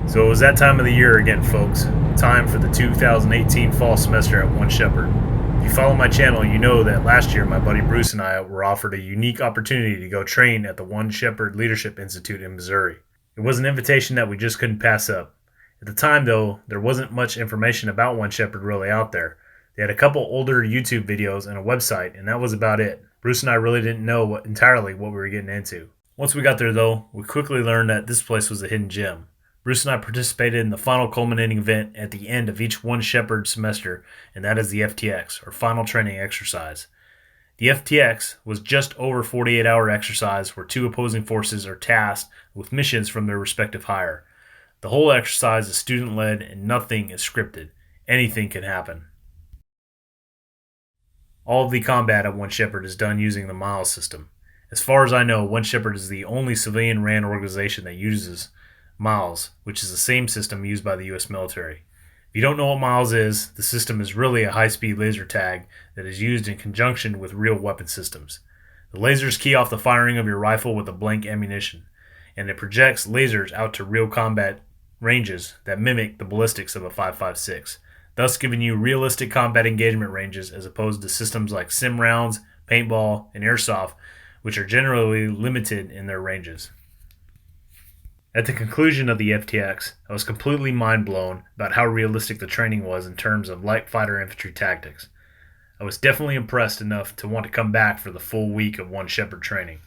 So it was that time of the year again, folks. Time for the 2018 fall semester at One Shepherd. If you follow my channel, you know that last year my buddy Bruce and I were offered a unique opportunity to go train at the One Shepherd Leadership Institute in Missouri. It was an invitation that we just couldn't pass up. At the time, though, there wasn't much information about One Shepherd really out there. They had a couple older YouTube videos and a website, and that was about it. Bruce and I really didn't know entirely what we were getting into. Once we got there, though, we quickly learned that this place was a hidden gem. Bruce and I participated in the final culminating event at the end of each One Shepherd semester, and that is the FTX, or Final Training Exercise. The FTX was just over 48-hour exercise where two opposing forces are tasked with missions from their respective hire. The whole exercise is student-led and nothing is scripted. Anything can happen. All of the combat at One Shepherd is done using the Miles system. As far as I know, One Shepherd is the only civilian-ran organization that uses Miles, which is the same system used by the U.S. military. If you don't know what Miles is, the system is really a high-speed laser tag that is used in conjunction with real weapon systems. The lasers key off the firing of your rifle with a blank ammunition, and it projects lasers out to real combat ranges that mimic the ballistics of a 5.56, thus giving you realistic combat engagement ranges as opposed to systems like sim rounds, paintball, and airsoft, which are generally limited in their ranges. At the conclusion of the FTX, I was completely mind blown about how realistic the training was in terms of light fighter infantry tactics. I was definitely impressed enough to want to come back for the full week of One Shepherd training.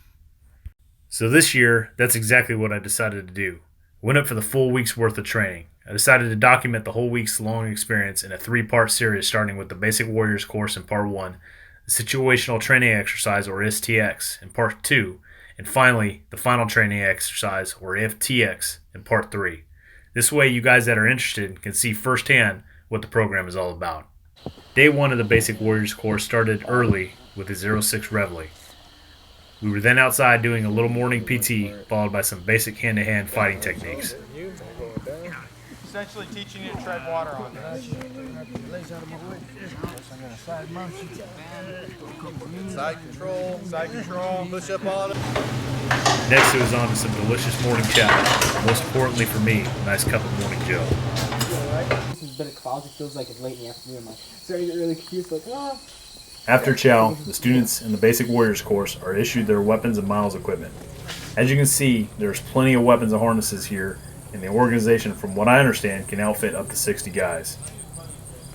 So this year, that's exactly what I decided to do. I went up for the full week's worth of training. I decided to document the whole week's long experience in a 3-part series starting with the Basic Warriors course in Part 1, the Situational Training Exercise or STX in Part 2, and finally, the Final Training Exercise, or FTX, in Part 3. This way, you guys that are interested can see firsthand what the program is all about. Day 1 of the Basic Warriors course started early with a 06 Reveille. We were then outside doing a little morning PT, followed by some basic hand-to-hand fighting techniques. Essentially teaching you to tread water on this. Side control, push up on it. Next, it was on to some delicious morning chow. Most importantly for me, a nice cup of morning joe. This is a bit of clouds. It feels like it's late in the afternoon. I'm like starting to get really confused. Like, ah. After chow, the students in the Basic Warriors course are issued their weapons and Miles equipment. As you can see, there's plenty of weapons and harnesses here, and the organization, from what I understand, can outfit up to 60 guys.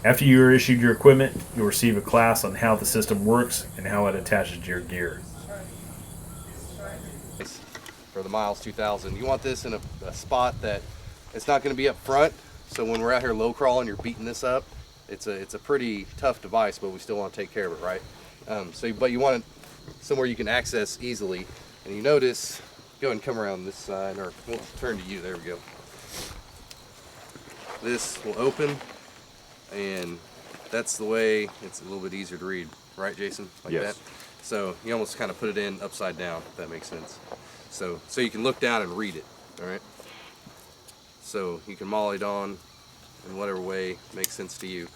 After you are issued your equipment, you'll receive a class on how the system works and how it attaches to your gear. For the Miles 2000, you want this in a spot that it's not going to be up front, so when we're out here low crawling, you're beating this up. It's a pretty tough device, but we still want to take care of it, right? But you want it somewhere you can access easily. And you notice, go ahead and come around this side, or we'll turn to you, there we go. This will open, and that's the way it's a little bit easier to read, right, Jason? Like yes. that. So you almost kind of put it in upside down, if that makes sense. So you can look down and read it, all right? So you can molly it on in whatever way makes sense to you.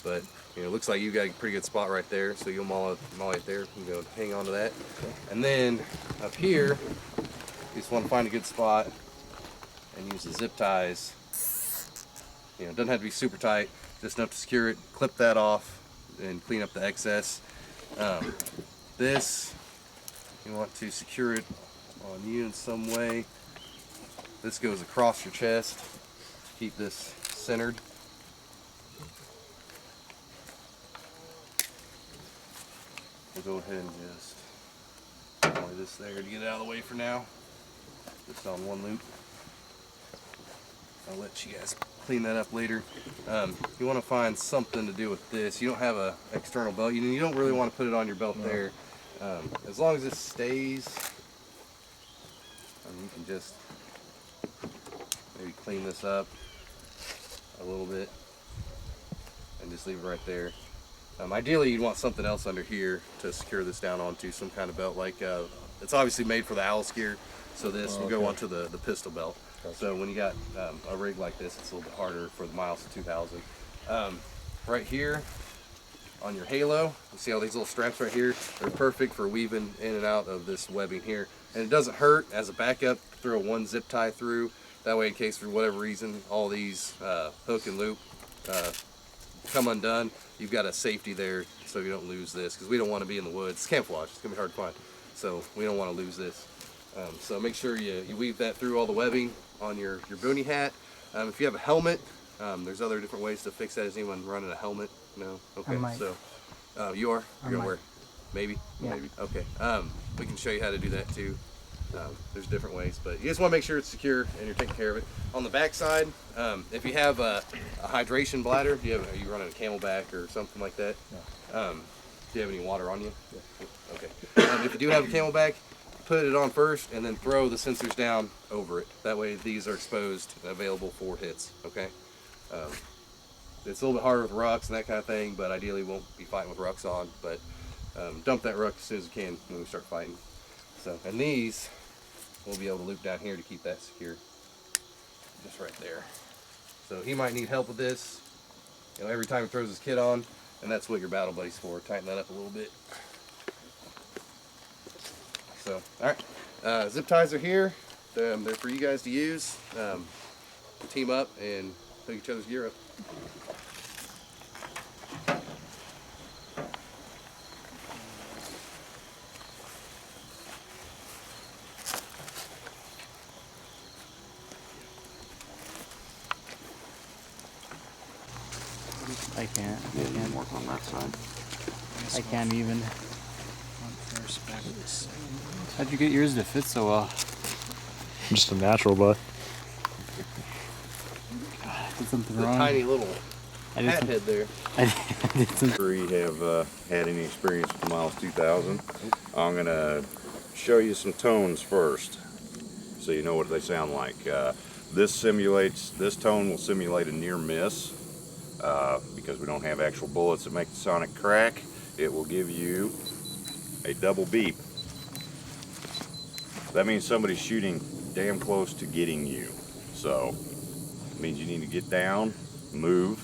But you know, it looks like you got a pretty good spot right there, so you'll molly it there. You can go hang on to that. Okay. And then up here, you just want to find a good spot and use the zip ties. You know, it doesn't have to be super tight, just enough to secure it. Clip that off and clean up the excess. This, you want to secure it on you in some way. This goes across your chest. Keep this centered. We'll go ahead and just lay this there to get it out of the way for now. Just on one loop. I'll let you guys clean that up later. You want to find something to do with this. You don't have an external belt. You don't really want to put it on your belt there. As long as it stays, you can just maybe clean this up a little bit and just leave it right there. Ideally, you'd want something else under here to secure this down onto, some kind of belt. Like it's obviously made for the owl skier, so this will go onto the pistol belt. Gotcha. So when you got a rig like this, it's a little bit harder for the Miles 2000. Right here on your halo, you see all these little straps right here? They're perfect for weaving in and out of this webbing here. And it doesn't hurt. As a backup, throw one zip tie through, That way, in case for whatever reason all these hook and loop come undone, you've got a safety there so you don't lose this, because we don't want to be in the woods. It's camouflage, it's going to be hard to find, so we don't want to lose this. So make sure you weave that through all the webbing on your boonie hat. If you have a helmet, there's other different ways to fix that. Is anyone running a helmet? No? Okay, so you are? You're going to wear it? Maybe? Yeah. Maybe? Okay. We can show you how to do that too. There's different ways, but you just want to make sure it's secure and you're taking care of it. On the back side, if you have a hydration bladder, are you running a Camelback or something like that? No. Do you have any water on you? Yeah. Okay. If you do have a Camelback, put it on first and then throw the sensors down over it. That way these are exposed and available for hits. Okay. It's a little bit harder with rucks and that kind of thing, but ideally we won't be fighting with rucks on. But dump that ruck as soon as you can when we start fighting. So, and these we'll be able to loop down here to keep that secure, just right there. So he might need help with this, you know, every time he throws his kit on, and that's what your battle buddy's for. Tighten that up a little bit. So, all right, zip ties are here. They're for you guys to use. Team up and hook each other's gear up. I can't. Yeah, you can work on that side. I can't even. How'd you get yours to fit so well? I'm just a natural, bud. I did something The wrong. tiny little I did hat some- head there. I did something. Sure you have had any experience with the Miles 2000. I'm gonna show you some tones first, so you know what they sound like. This tone will simulate a near miss because we don't have actual bullets that make the sonic crack. It will give you a double beep. That means somebody's shooting damn close to getting you. So it means you need to get down, move,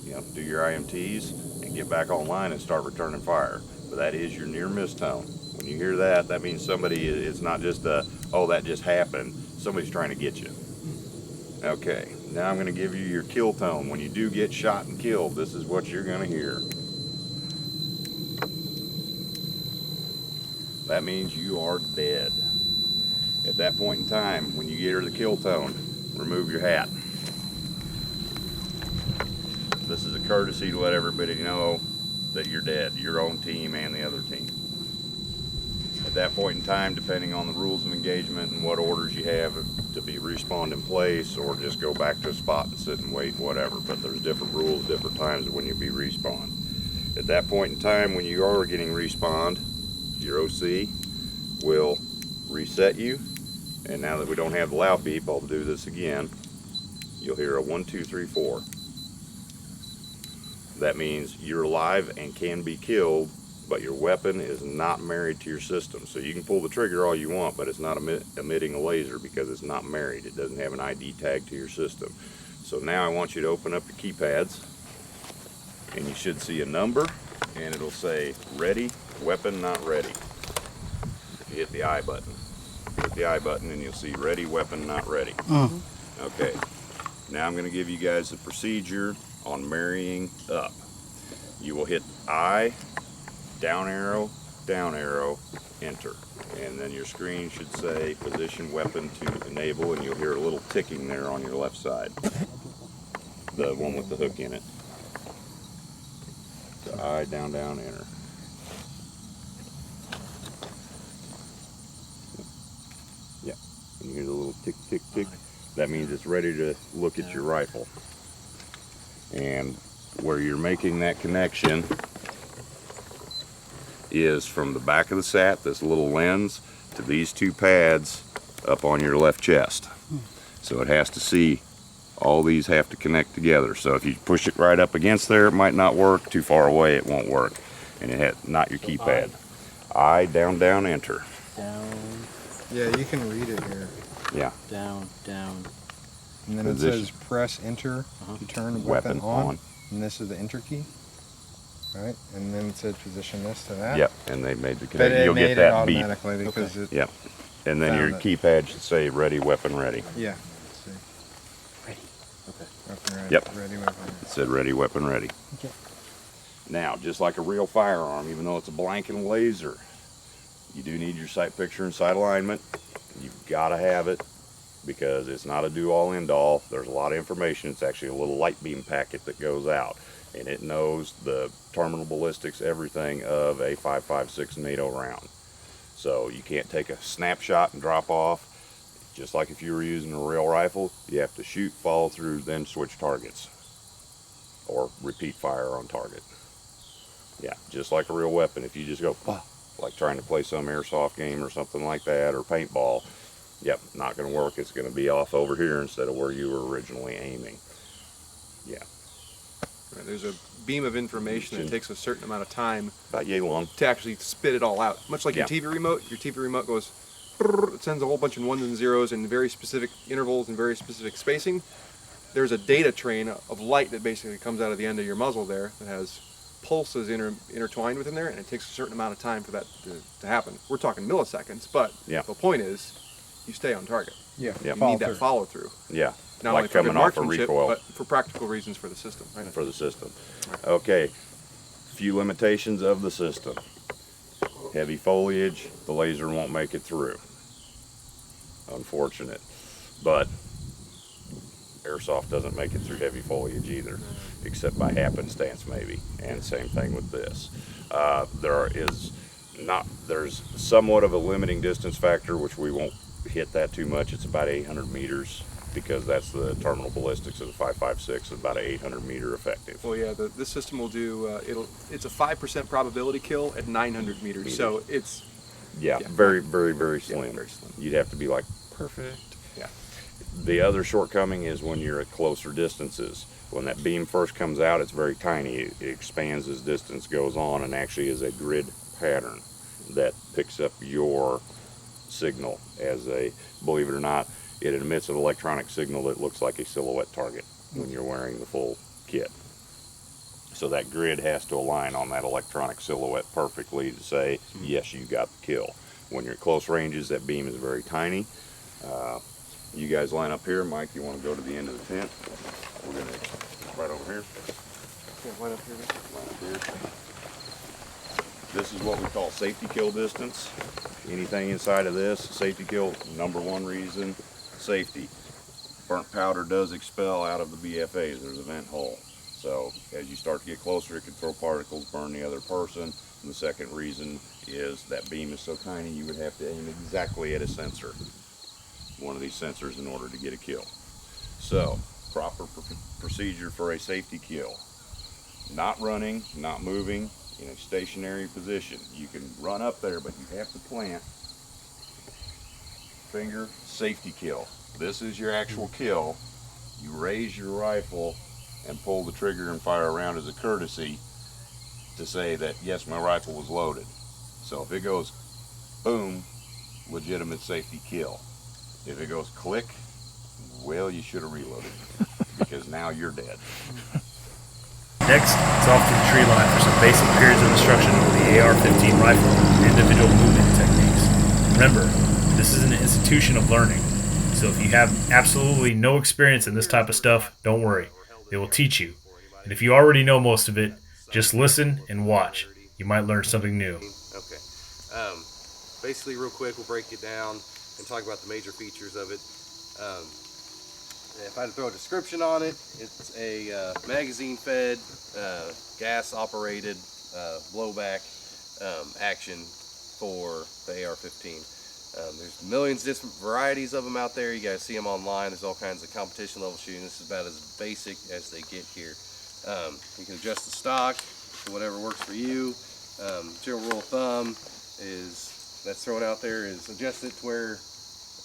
you know, do your IMTs, and get back online and start returning fire. But that is your near miss tone. When you hear that, that means somebody, it's not just a, oh, that just happened. Somebody's trying to get you. Okay, now I'm going to give you your kill tone. When you do get shot and killed, this is what you're going to hear. That means you are dead. At that point in time, when you hear the kill tone, remove your hat. This is a courtesy to let everybody know that you're dead, your own team and the other team. At that point in time, depending on the rules of engagement and what orders you have to be respawned in place, or just go back to a spot and sit and wait, whatever, but there's different rules, different times when you'll be respawned. At that point in time, when you are getting respawned, your OC will reset you, and now that we don't have the loud beep, I'll do this again. You'll hear a 1, 2, 3, 4. That means you're alive and can be killed, but your weapon is not married to your system. So you can pull the trigger all you want, but it's not emitting a laser because it's not married. It doesn't have an ID tag to your system. So now I want you to open up your keypads, and you should see a number, and it'll say ready, weapon not ready. If you hit the I button. Hit the I button and you'll see ready, weapon not ready. Okay, now I'm going to give you guys the procedure on marrying up. You will hit I, down arrow, enter. And then your screen should say position weapon to enable, and you'll hear a little ticking there on your left side. The one with the hook in it. So I, down, enter. Yeah, and you hear the little tick, tick, tick. That means it's ready to look at your rifle. And where you're making that connection is from the back of the SAT, this little lens, to these two pads up on your left chest. So it has to see, all these have to connect together. So if you push it right up against there, it might not work. Too far away, it won't work. And it has not your keypad. I, down, enter. Down, Yeah, you can read it here. Yeah. down. And then it Position. says press enter to turn weapon Weapon on. on. And this is the enter key. Right? And then it said position this to that. Yep, and they made the But connection. it You'll made get it that beep. automatically because it, Yep. And then your Found it. keypad should say ready, weapon ready. yeah. Weapon ready. Yep. Ready, weapon ready. It said ready, weapon ready. Okay. Now, just like a real firearm, even though it's a blank and laser, you do need your sight picture and sight alignment. You've got to have it because it's not a do-all, end-all. There's a lot of information. It's actually a little light beam packet that goes out, and it knows the terminal ballistics, everything of a 5.56 NATO round. So you can't take a snapshot and drop off. Just like if you were using a real rifle, you have to shoot, follow through, then switch targets. Or repeat fire on target. Yeah, just like a real weapon. If you just go, bah, like trying to play some airsoft game or something like that, or paintball, yep, not going to work. It's going to be off over here instead of where you were originally aiming. Yeah. Right, there's a beam of information that takes a certain amount of time About yay long. to actually spit it all out. Much like Yeah. your TV remote goes, brrr, it sends a whole bunch of ones and zeros in very specific intervals and very specific spacing. There's a data train of light that basically comes out of the end of your muzzle there that has pulses intertwined within there, and it takes a certain amount of time for that to happen. We're talking milliseconds, but Yeah. the point is, you stay on target. Yeah. Yeah. You need that follow through. Yeah. Not Like only for good coming off a marksmanship, recoil. but for practical reasons for the system. Right? For the system. Okay, few limitations of the system. Heavy foliage, the laser won't make it through. Unfortunate. But airsoft doesn't make it through heavy foliage either, except by happenstance maybe. And same thing with this. There's somewhat of a limiting distance factor, which we won't hit that too much. It's about 800 meters because that's the terminal ballistics of the 5.56, about an 800 meter effective. Well, yeah, this system will do. It's a 5% probability kill at 900 meters. So it's Yeah, Yeah. very, very, very slim. Yeah, very slim. You'd have to be like perfect. Yeah. the other shortcoming is when you're at closer distances. When that beam first comes out, it's very tiny. It expands as distance goes on and actually is a grid pattern that picks up your signal as a, believe it or not, it emits an electronic signal that looks like a silhouette target when you're wearing the full kit. So that grid has to align on that electronic silhouette perfectly to say, yes, you got the kill. When you're at close ranges, that beam is very tiny. You guys line up here. Mike, you want to go to the end of the tent? We're going to, right over here. Yeah, line up here. Line up here. This is what we call safety kill distance. Anything inside of this, safety kill, number one reason, safety. Burnt powder does expel out of the BFAs. There's a vent hole. So as you start to get closer, it can throw particles, burn the other person. And the second reason is that beam is so tiny, you would have to aim exactly at a sensor. One of these sensors in order to get a kill. So, proper procedure for a safety kill. Not running, not moving, in a stationary position. You can run up there, but you have to plant. Finger, safety kill. This is your actual kill. You raise your rifle and pull the trigger and fire around as a courtesy to say that, yes, my rifle was loaded. So if it goes boom, legitimate safety kill. If it goes click, well, you should have reloaded because now you're dead. Next, it's off to the tree line for some basic periods of instruction with the AR-15 rifle and individual movement techniques. Remember, this is an institution of learning, so if you have absolutely no experience in this type of stuff, don't worry. They will teach you. And if you already know most of it, just listen and watch. You might learn something new. Okay. Basically, real quick, we'll break it down and talk about the major features of it. If I had to throw a description on it, it's a magazine-fed, gas-operated blowback action for the AR-15. There's millions of different varieties of them out there. You guys see them online. There's all kinds of competition level shooting. This is about as basic as they get here. You can adjust the stock to whatever works for you. General rule of thumb is that's thrown out there is adjust it to where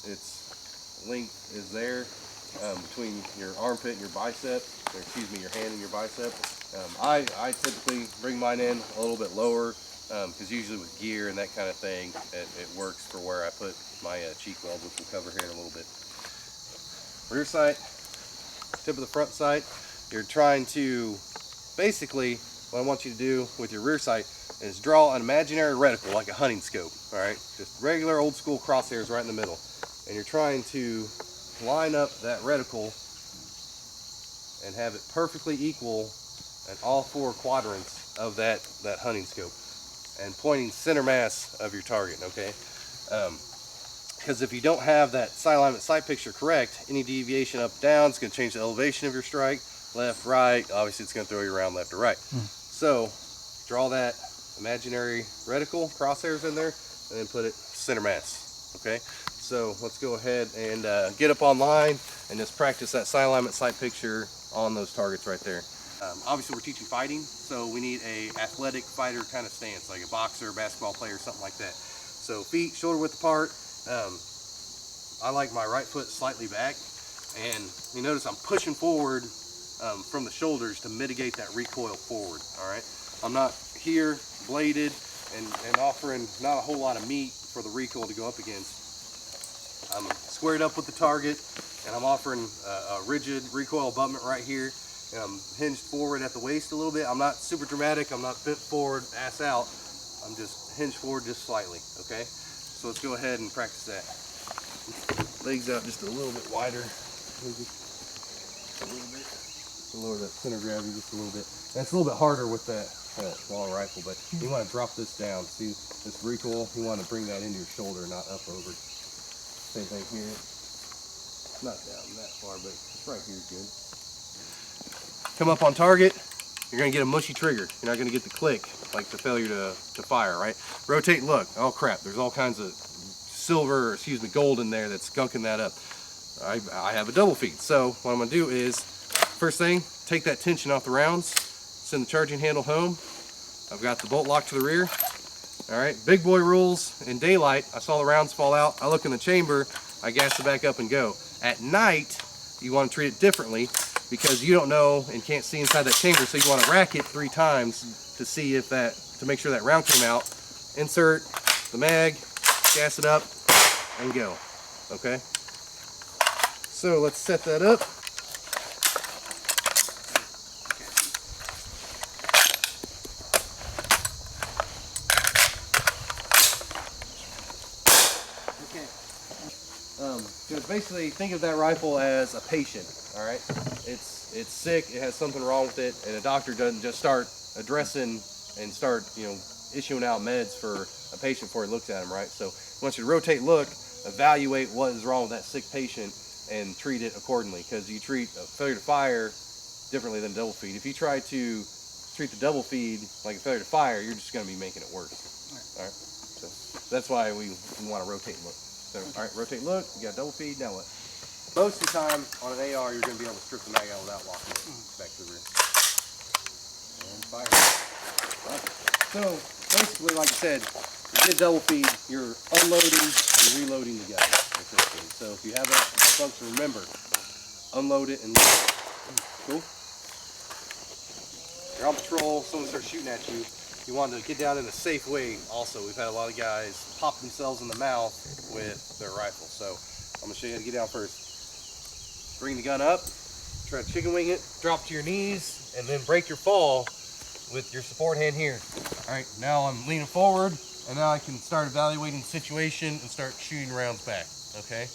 its length is there between your armpit and your bicep, or excuse me, your hand and your bicep. I typically bring mine in a little bit lower because usually with gear and that kind of thing, it works for where I put my cheek weld, which we'll cover here in a little bit. Rear sight, tip of the front sight, you're trying to, basically, what I want you to do with your rear sight is draw an imaginary reticle like a hunting scope, all right? Just regular old school crosshairs right in the middle. And you're trying to line up that reticle and have it perfectly equal in all 4 quadrants of that hunting scope, and pointing center mass of your target, okay? Because if you don't have that sight alignment sight picture correct, any deviation up down is going to change the elevation of your strike. Left, right, obviously it's going to throw you around left or right. So draw that imaginary reticle crosshairs in there and then put it center mass, okay? So let's go ahead and get up online and just practice that sight alignment sight picture on those targets right there. Obviously we're teaching fighting, so we need a athletic fighter kind of stance, like a boxer, basketball player, something like that. So feet shoulder width apart. I like my right foot slightly back, and you notice I'm pushing forward from the shoulders to mitigate that recoil forward. All right, I'm not here bladed and offering not a whole lot of meat for the recoil to go up against. I'm squared up with the target, and I'm offering a rigid recoil abutment right here. And I'm hinged forward at the waist a little bit. I'm not super dramatic. I'm not bent forward, ass out. I'm just hinged forward just slightly, okay? So let's go ahead and practice that. Legs out just a little bit wider. Just a little bit. Lower that center of gravity just a little bit. And it's a little bit harder with that long rifle, but you want to drop this down. See this recoil? You want to bring that into your shoulder, not up over. Same thing here. Not down that far, but it's right here is good. Come up on target, you're going to get a mushy trigger. You're not going to get the click, like the failure to fire, right? Rotate, look. Oh crap, there's all kinds of gold in there that's gunking that up. I have a double feed, so what I'm going to do is, first thing, take that tension off the rounds, send the charging handle home. I've got the bolt lock to the rear. All right, big boy rules. In daylight, I saw the rounds fall out. I look in the chamber, I gas it back up and go. At night, you want to treat it differently because you don't know and can't see inside that chamber, so you want to rack it 3 times to see if to make sure that round came out. Insert the mag, gas it up, and go. Okay? So let's set that up. Just basically think of that rifle as a patient. All right, it's sick. It has something wrong with it, and a doctor doesn't just start addressing and start issuing out meds for a patient before he looks at him. Right. So once you rotate, look, evaluate what is wrong with that sick patient and treat it accordingly. Because you treat a failure to fire differently than a double feed. If you try to treat the double feed like a failure to fire, you're just going to be making it worse. All right. So that's why we want to rotate and look. So, all right, rotate, look, you got double feed, now what? Most of the time on an AR, you're going to be able to strip the mag out without locking it back to the rear. And fire. Right. So, basically, like I said, you get a double feed, you're unloading and reloading the gun. So, if you have that function, remember, unload it and load it. Cool? You're on patrol, someone starts shooting at you. You want to get down in a safe way also. We've had a lot of guys pop themselves in the mouth with their rifle. So I'm going to show you how to get down first. Bring the gun up, try to chicken wing it, drop to your knees, and then break your fall with your support hand here. All right, now I'm leaning forward, and now I can start evaluating the situation and start shooting rounds back, okay?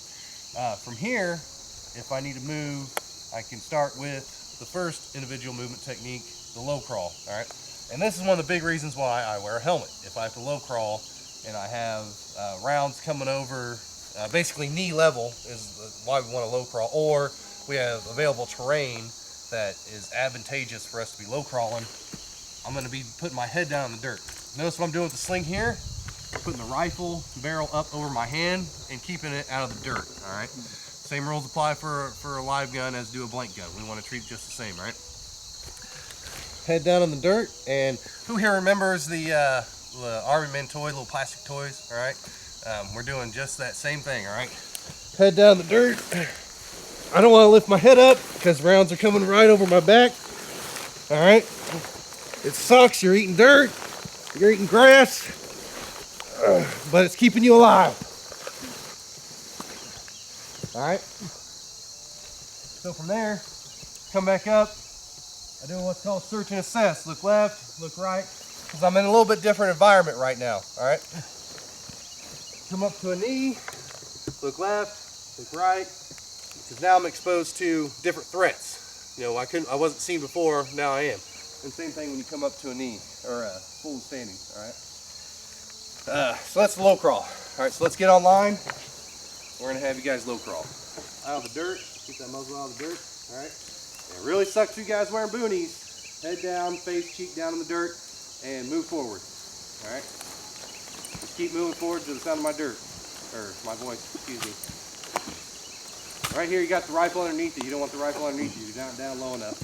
From here, if I need to move, I can start with the first individual movement technique, the low crawl, all right? And this is one of the big reasons why I wear a helmet. If I have to low crawl and I have rounds coming over, basically knee level is why we want to low crawl, or we have available terrain that is advantageous for us to be low crawling, I'm going to be putting my head down in the dirt. Notice what I'm doing with the sling here, putting the rifle barrel up over my hand and keeping it out of the dirt, all right? Same rules apply for a live gun as do a blank gun. We want to treat it just the same, right? Head down in the dirt, and who here remembers the Army Men toy, little plastic toys, all right? We're doing just that same thing, all right? Head down in the dirt. I don't want to lift my head up because rounds are coming right over my back, all right? It sucks, you're eating dirt, you're eating grass, but it's keeping you alive, all right? So from there, come back up. I do what's called search and assess. Look left, look right, because I'm in a little bit different environment right now, all right? Come up to a knee, look left, look right, because now I'm exposed to different threats. You know, I wasn't seen before, now I am. And same thing when you come up to a knee, or full standing, all right? So that's the low crawl. All right, so let's get online. We're gonna have you guys low crawl. Out of the dirt, keep that muzzle out of the dirt, all right? And it really sucks for you guys wearing boonies. Head down, face, cheek down in the dirt, and move forward, all right? Just keep moving forward to the sound of my dirt, or my voice, excuse me. Right here, you got the rifle underneath you. You don't want the rifle underneath you. You're not down low enough.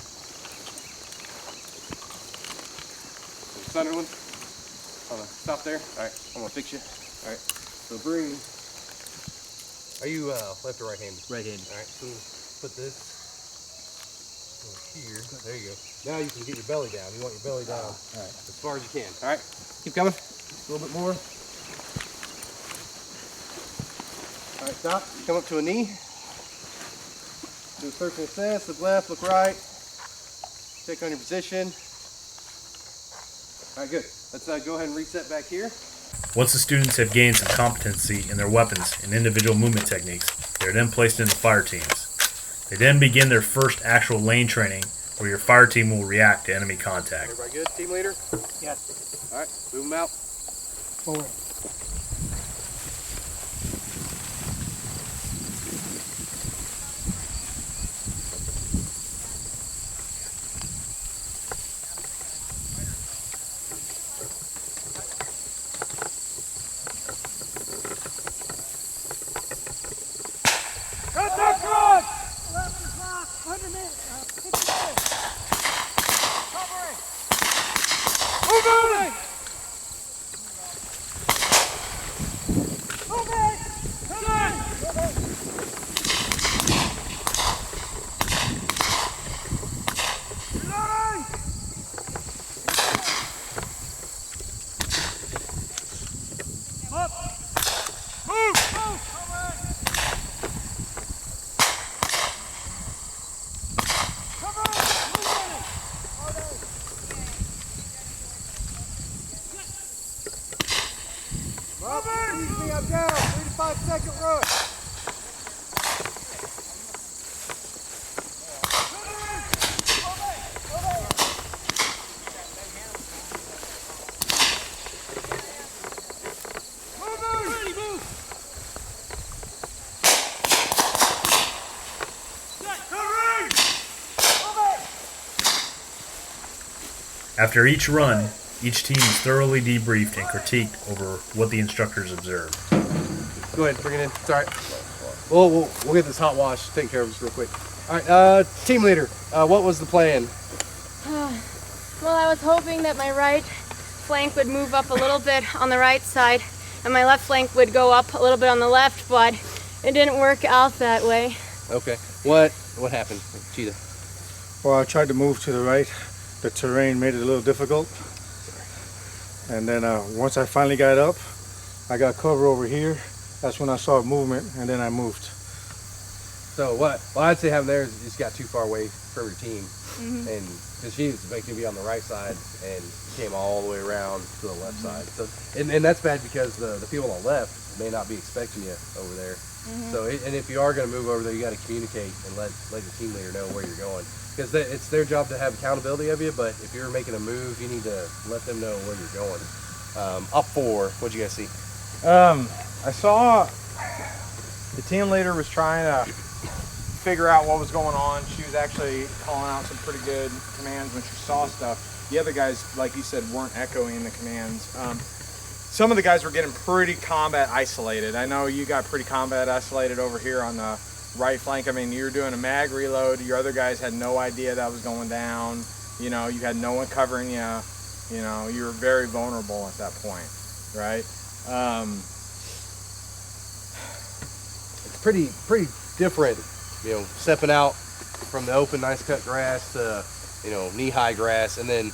So Sunderland, stop there. All right, I'm gonna fix you. All right, so bring. Are you left or right-handed? Right-handed. All right, so put this over here. There you go. Now you can get your belly down. You want your belly down as far as you can. All right, keep coming. A little bit more. All right, stop. Come up to a knee. Do a search and assess. Look left, look right. Check on your position. All right, good. Let's go ahead and reset back here. Once the students have gained some competency in their weapons and individual movement techniques, they are then placed into fire teams. They then begin their first actual lane training, where your fire team will react to enemy contact. Everybody good? Team leader? Yes. All right, move them out. Forward. I'm down. 3 to 5 second rush. After each run, each team is thoroughly debriefed and critiqued over what the instructors observed. Go ahead, bring it in. It's all right. We'll get this hot wash taken care of just real quick. All right, team leader, what was the plan? Well, I was hoping that my right flank would move up a little bit on the right side and my left flank would go up a little bit on the left, but it didn't work out that way. Okay. What happened, Cheetah? Well, I tried to move to the right. The terrain made it a little difficult. And then once I finally got up, I got cover over here. That's when I saw movement, and then I moved. So what I'd say happened there is you just got too far away from your team. And because she was expecting to be on the right side and came all the way around to the left side. So and that's bad because the people on the left may not be expecting you over there. So and if you are going to move over there, you got to communicate and let your team leader know where you're going, because it's their job to have accountability of you. But if you're making a move, you need to let them know where you're going. Up 4, what'd you guys see? I saw the team leader was trying to figure out what was going on. She was actually calling out some pretty good commands when she saw stuff. The other guys, like you said, weren't echoing the commands. Some of the guys were getting pretty combat isolated. I know you got pretty combat isolated over here on the right flank. I mean, you were doing a mag reload. Your other guys had no idea that was going down. You know, you had no one covering you. You know, you were very vulnerable at that point, right? It's pretty different, you know, stepping out from the open, nice cut grass to, you know, knee-high grass, and then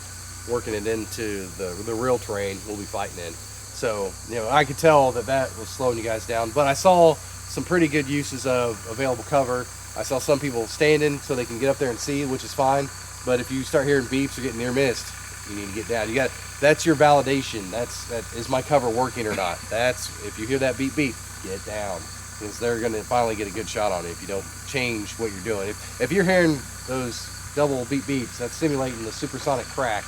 working it into the real terrain we'll be fighting in. So, you know, I could tell that was slowing you guys down, but I saw some pretty good uses of available cover. I saw some people standing so they can get up there and see, which is fine. But if you start hearing beeps or getting near missed, you need to get down. That's your validation. That is my cover working or not. That's, if you hear that beep beep, get down, because they're going to finally get a good shot on it if you don't change what you're doing. If you're hearing those double beep beeps. That's simulating the supersonic crack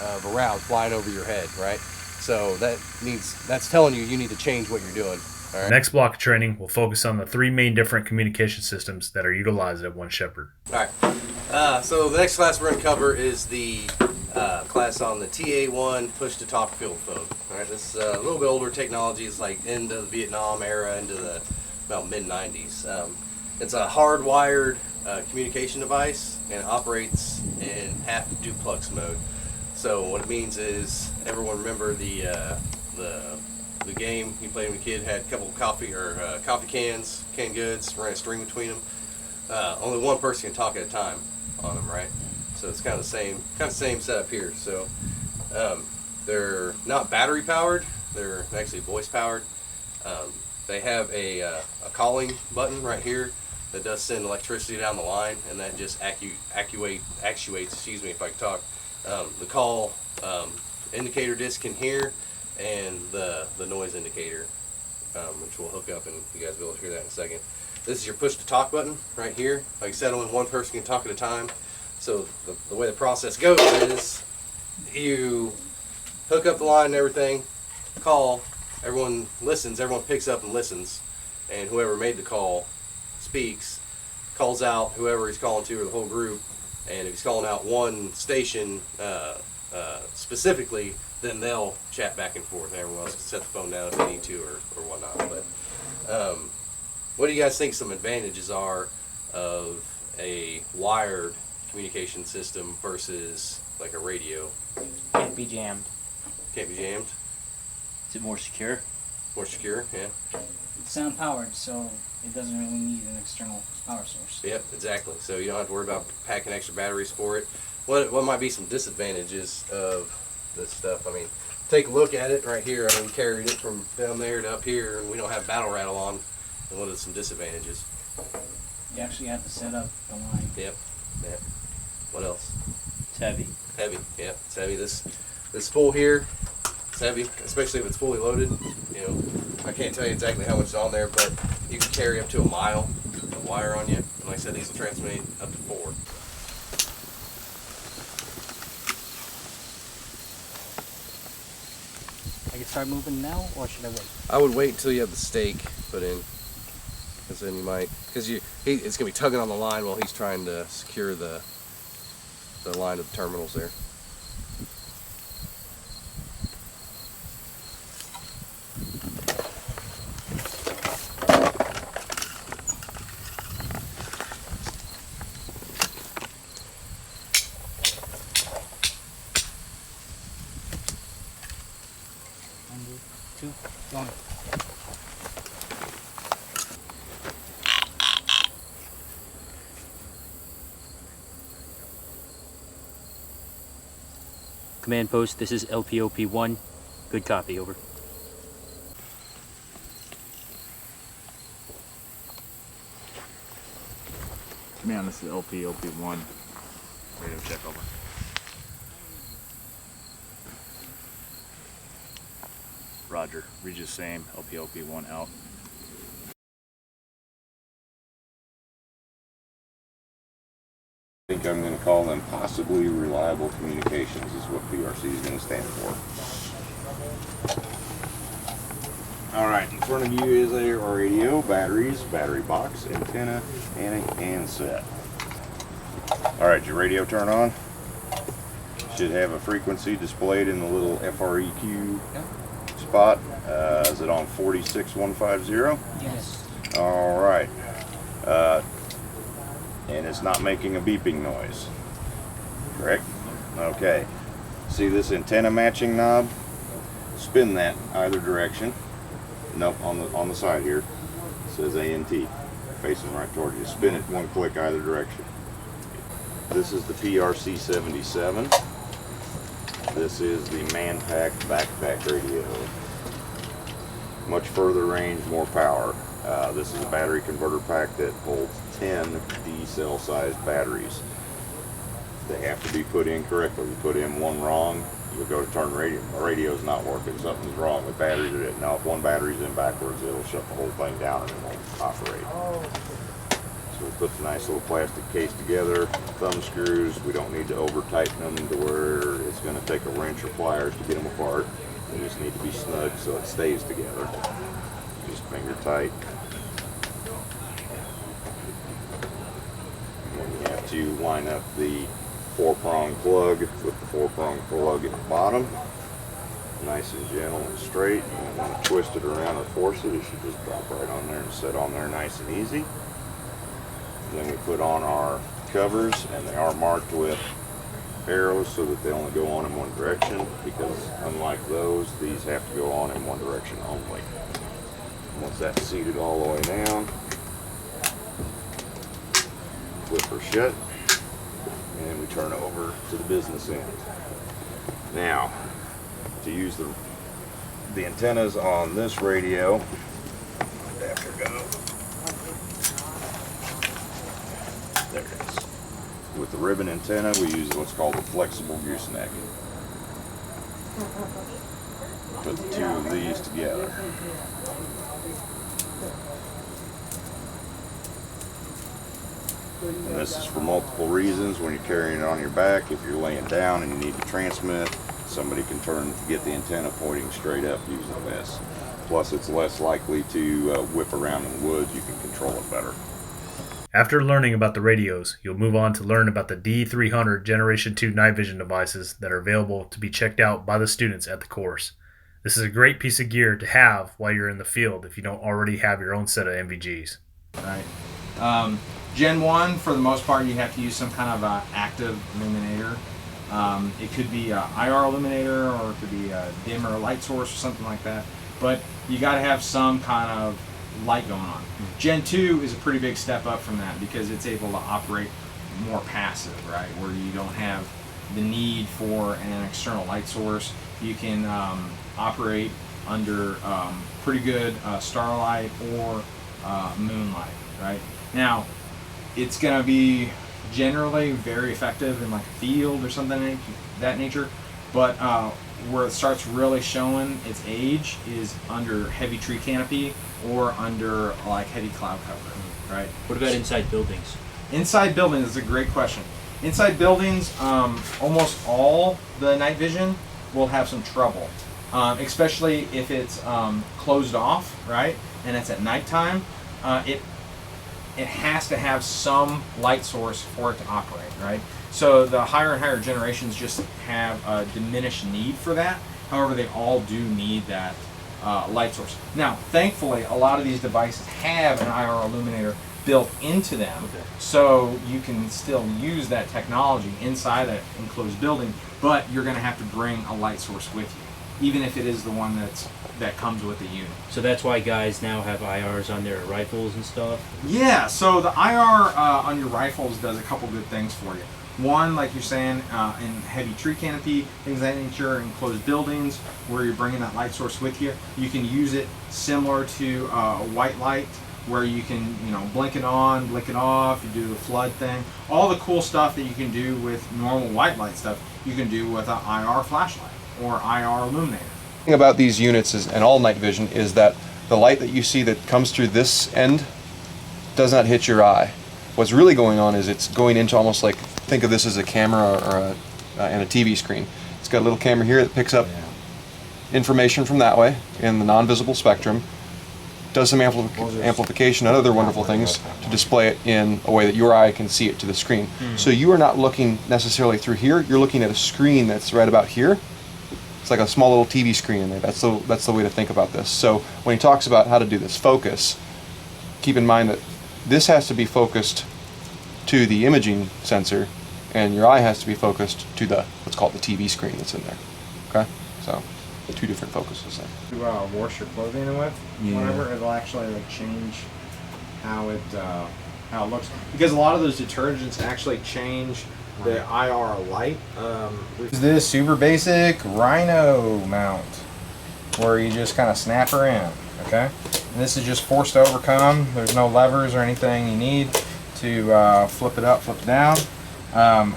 of a round flying over your head, right? So that's telling you need to change what you're doing. All right? The next block of training will focus on the 3 main different communication systems that are utilized at One Shepherd. All right. So the next class we're going to cover is the class on the TA1 push-to-talk field phone. All right, this is a little bit older technology. It's like into the Vietnam era, into the about mid-90s. It's a hardwired communication device, and it operates in half duplex mode. So what it means is, everyone remember the game you played when a kid had a couple of coffee cans, canned goods, ran a string between them. Only one person can talk at a time on them, right? So it's kind of the same setup here. So they're not battery powered; they're actually voice powered. They have a calling button right here that does send electricity down the line, and that just actuates. Excuse me if I can talk. The call indicator disc in here, and the noise indicator, which will hook up, and you guys will be able to hear that in a second. This is your push to talk button right here. Like I said, only one person can talk at a time. So the way the process goes is you hook up the line and everything, call, everyone listens, everyone picks up and listens, and whoever made the call speaks, calls out whoever he's calling to or the whole group, and if he's calling out one station specifically, then they'll chat back and forth, and everyone else can set the phone down if they need to or whatnot. But what do you guys think some advantages are of a wired communication system versus like a radio? Can't be jammed. Can't be jammed? Is it more secure? More secure, yeah. It's sound powered, so it doesn't really need an external power source. Yep, exactly. So you don't have to worry about packing extra batteries for it. What might be some disadvantages of this stuff? I mean, take a look at it right here. I mean, we carried it from down there to up here, and we don't have battle rattle on. And what are some disadvantages? You actually have to set up the line. Yep. What else? It's heavy. Heavy. Yep, it's heavy. This spool here, it's heavy, especially if it's fully loaded. You know, I can't tell you exactly how much is on there, but you can carry up to a mile of wire on you. And like I said, these will transmit up to 4. I can start moving now, or should I wait? I would wait until you have the stake put in, because then you might, because it's gonna be tugging on the line while he's trying to secure the line of the terminals there. Two, one. Command post, this is LPOP-1. Good copy, over. Command, this is LPOP-1. Radio check, over. Roger. Read the same. LPOP-1 out. I think I'm going to call them possibly reliable communications is what PRC is going to stand for. Alright, in front of you is a radio, batteries, battery box, antenna, and set. Alright, your radio turn on. Should have a frequency displayed in the little FREQ spot. Is it on 46150? Yes. Alright. And it's not making a beeping noise. Correct? Okay. See this antenna matching knob? Spin that either direction. Nope, on the side here. It says ANT. Facing right toward you. Spin it one click either direction. This is the PRC 77. This is the man-pack backpack radio. Much further range, more power. This is a battery converter pack that holds 10 D-cell sized batteries. They have to be put in correctly. You put in one wrong, you'll go to turn the radio. The radio's not working. Something's wrong with batteries. Now if one battery's in backwards, it'll shut the whole thing down and it won't operate. So So we put the nice little plastic case together, thumb screws. We don't need to over tighten them to where it's going to take a wrench or pliers to get them apart. They just need to be snug so it stays together. Just finger tight. And then you have to line up the 4-prong plug with the 4-prong plug at the bottom. Nice and gentle and straight. You don't want to twist it around or force it. It should just drop right on there and sit on there nice and easy. Then we put on our covers, and they are marked with arrows so that they only go on in one direction, because unlike those, these have to go on in one direction only. Once that's seated all the way down, flip her shut, and we turn over to the business end. Now, to use the antennas on this radio, after go. There it is. With the ribbon antenna, we use what's called a flexible gooseneck. Put the two of these together. And this is for multiple reasons. When you're carrying it on your back, if you're laying down and you need to transmit, somebody can turn to get the antenna pointing straight up using this. Plus, it's less likely to whip around in the woods. You can control it better. After learning about the radios, you'll move on to learn about the D300 Generation 2 night vision devices that are available to be checked out by the students at the course. This is a great piece of gear to have while you're in the field if you don't already have your own set of NVGs. Right. Gen 1, for the most part, you have to use some kind of active illuminator. It could be an IR illuminator, or it could be a dimmer light source or something like that. But you got to have some kind of light going on. Gen 2 is a pretty big step up from that because it's able to operate more passive, right? Where you don't have the need for an external light source. You can operate under pretty good starlight or moonlight, right? Now, it's going to be generally very effective in like a field or something of that nature, but where it starts really showing its age is under heavy tree canopy or under like heavy cloud cover, right? What about inside buildings? Inside buildings is a great question. Inside buildings, almost all the night vision will have some trouble, especially if it's closed off, right? And it's at nighttime. It has to have some light source for it to operate, right? So the higher and higher generations just have a diminished need for that. However, they all do need that light source. Now, thankfully, a lot of these devices have an IR illuminator built into them, so you can still use that technology inside that enclosed building, but you're going to have to bring a light source with you, even if it is the one that comes with the unit. So that's why guys now have IRs on their rifles and stuff? Yeah, so the IR on your rifles does a couple good things for you. One, like you're saying, in heavy tree canopy, things of that nature, enclosed buildings where you're bringing that light source with you. You can use it similar to a white light, where you can, blink it on, blink it off, you do the flood thing. All the cool stuff that you can do with normal white light stuff, you can do with an IR flashlight or IR illuminator. The thing about these units and all night vision is that the light that you see that comes through this end does not hit your eye. What's really going on is it's going into almost like, think of this as a camera or and a TV screen. It's got a little camera here that picks up information from that way in the non-visible spectrum, does some amplification and other wonderful things to display it in a way that your eye can see it to the screen. So you are not looking necessarily through here, you're looking at a screen that's right about here. It's like a small little TV screen in there. That's the way to think about this. So when he talks about how to do this focus, keep in mind that this has to be focused to the imaging sensor, and your eye has to be focused to the what's called the TV screen that's in there. Okay, so two different focuses there. To wash your clothing with, whatever, it'll actually change how it looks, because a lot of those detergents actually change the IR light. This super basic Rhino mount where you just kind of snap her in, okay? And this is just forced to overcome. There's no levers or anything you need to flip it up, flip it down.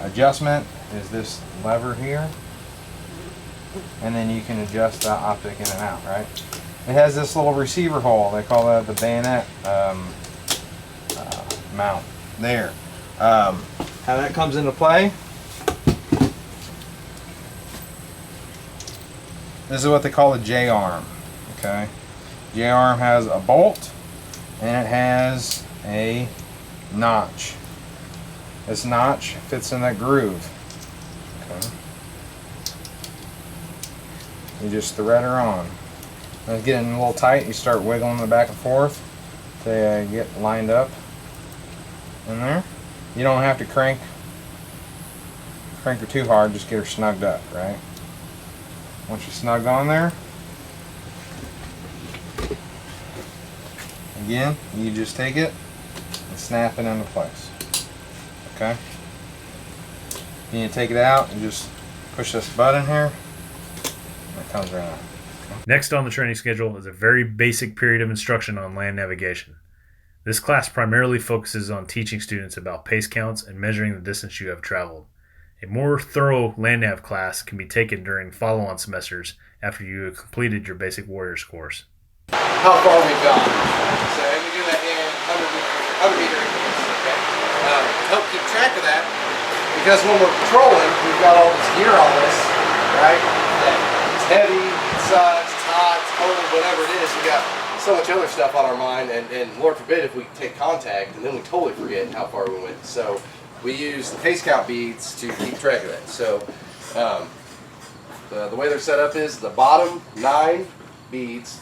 Adjustment is this lever here, and then you can adjust the optic in and out, right? It has this little receiver hole. They call that the bayonet mount. there. How that comes into play. This is what they call a J-arm. Okay, J-arm has a bolt and it has a notch. This notch fits in that groove. Okay. You just thread her on. When it's getting a little tight, you start wiggling it back and forth to get lined up in there. You don't have to crank her too hard, just get her snugged up, right? Once you're snugged on there, again, you just take it and snap it into place. Okay? You need to take it out and just push this button here, and it comes right out. Next on the training schedule is a very basic period of instruction on land navigation. This class primarily focuses on teaching students about pace counts and measuring the distance you have traveled. A more thorough land nav class can be taken during follow-on semesters after you have completed your basic warriors course. How far we've gone. So and we do that in 100 meter increments. Okay. To help keep track of that, because when we're patrolling, we've got all this gear on this, right? That it's heavy, it sucks, it's hot, it's cold, whatever it is. We got so much other stuff on our mind, and Lord forbid if we take contact and then we totally forget how far we went. So we use the pace count beads to keep track of that. So the way they're set up is the bottom 9 beads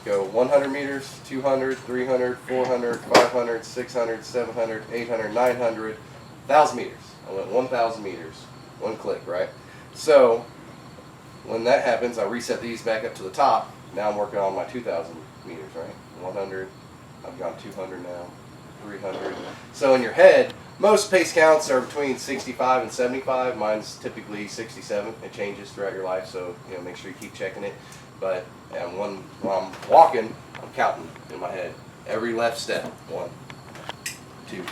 go 100 meters, 200, 300, 400, 500, 600, 700, 800, 900, 1,000 meters. I went 1,000 meters, one click, right? So when that happens, I reset these back up to the top. Now I'm working on my 2,000 meters, right? 100, I've gone 200 now, 300. So in your head, most pace counts are between 65 and 75. Mine's typically 67. It changes throughout your life, so make sure you keep checking it. But when I'm walking, I'm counting in my head every left step. 1, 2,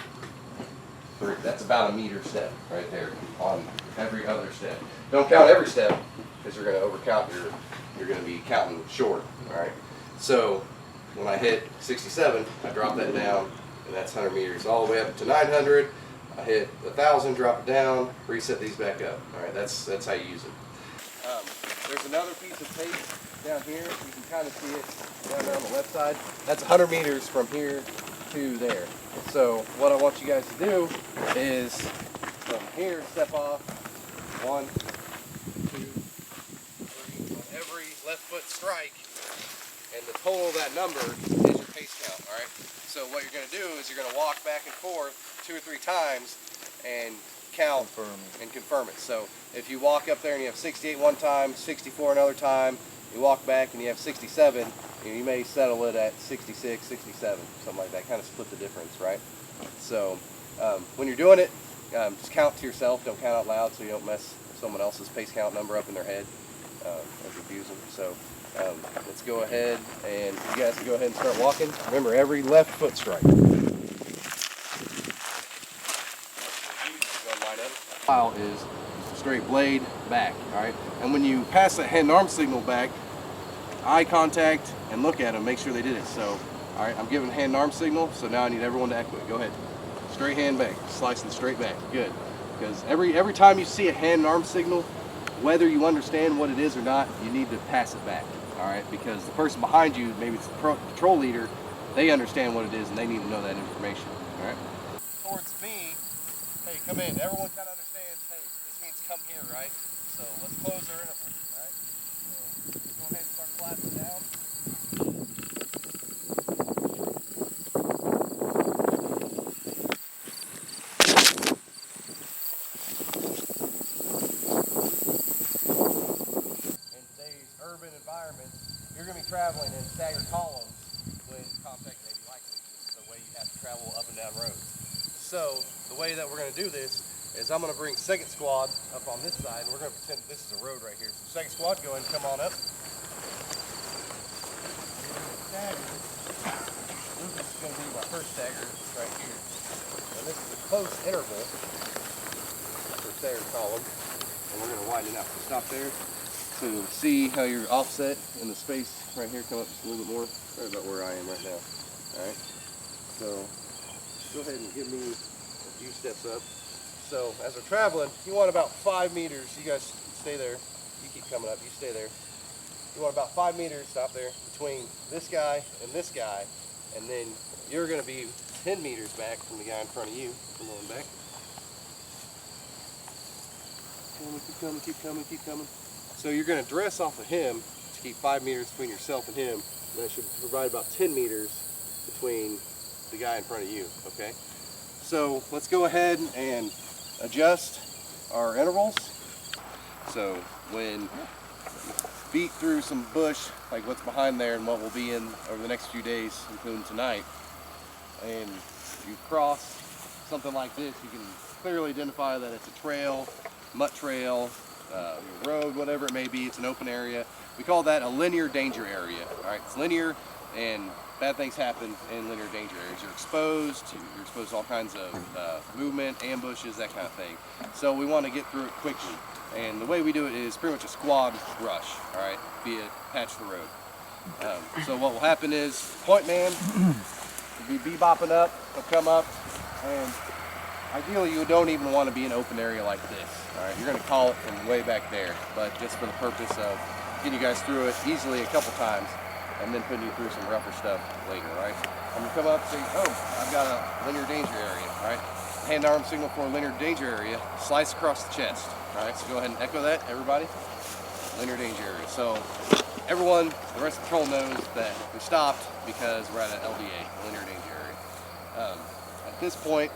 3. That's about a meter step right there on every other step. Don't count every step because you're going to overcount. You're going to be counting short. All right. So when I hit 67, I drop that down, and that's 100 meters all the way up to 900. I hit 1,000, drop it down, reset these back up. All right. That's how you use it. There's another piece of tape down here. You can kind of see it down there on the left side. That's 100 meters from here to there. So what I want you guys to do is from here, step off. 1, 2, 3. On every left foot strike, and the total of that number is your pace count. All right. So what you're going to do is you're going to walk back and forth 2 or 3 times and count and confirm it. So if you walk up there and you have 68 one time, 64 another time, you walk back and you have 67, you may settle it at 66, 67, something like that. Kind of split the difference, right? So when you're doing it, just count to yourself. Don't count out loud so you don't mess someone else's pace count number up in their head as you use them. So let's go ahead, and you guys can go ahead and start walking. Remember, every left foot strike. File is straight blade back, all right? And when you pass that hand arm signal back, eye contact and look at them, make sure they did it. So, all right, I'm giving hand arm signal, so now I need everyone to echo it. Go ahead. Straight hand back, slicing straight back. Good. Because every time you see a hand arm signal, whether you understand what it is or not, you need to pass it back, all right? Because the person behind you, maybe it's the patrol leader, they understand what it is and they need to know that information, all right? Towards me, hey, come in. Everyone kind of understands, hey, this means come here, right? So let's close our interval, all right? So go ahead and start flattening down. In today's urban environment, you're going to be traveling in staggered columns when contact may be likely. This is the way you have to travel up and down roads. So the way that we're going to do this is I'm going to bring second squad up on this side, and we're going to pretend this is a road right here. So second squad, go ahead and come on up. This is going to be my first stagger right here. And this is a close interval for staggered column, and we're going to widen it out. So stop there. So see how you're offset in the space right here. Come up just a little bit more. Right about where I am right now. All right. So go ahead and give me a few steps up. So as we're traveling, you want about 5 meters. You guys stay there. You keep coming up. You stay there. You want about 5 meters, stop there, between this guy, and then you're going to be 10 meters back from the guy in front of you. Come on back. Keep coming, keep coming, keep coming. So you're going to dress off of him to keep 5 meters between yourself and him. And that should provide about 10 meters between the guy in front of you, okay? So let's go ahead and adjust our intervals. So when you beat through some bush, like what's behind there and what we'll be in over the next few days, including tonight, and you cross something like this, you can clearly identify that it's a trail, mutt trail, road, whatever it may be. It's an open area. We call that a linear danger area. All right, it's linear, and bad things happen in linear danger areas. You're exposed to all kinds of movement, ambushes, that kind of thing. So we want to get through it quickly. And the way we do it is pretty much a squad rush, all right, via patch the road. So what will happen is, point man will be bebopping up, he'll come up, and ideally you don't even want to be in an open area like this, all right? You're going to call it from way back there, but just for the purpose of getting you guys through it easily a couple times, and then putting you through some rougher stuff later, right? I'm going to come up and say, oh, I've got a linear danger area, all right? Hand arm signal for a linear danger area, slice across the chest. All right, so go ahead and echo that, everybody. Linear danger area. So everyone, the rest of the patrol knows that we stopped because we're at an LDA, linear danger area. At this point,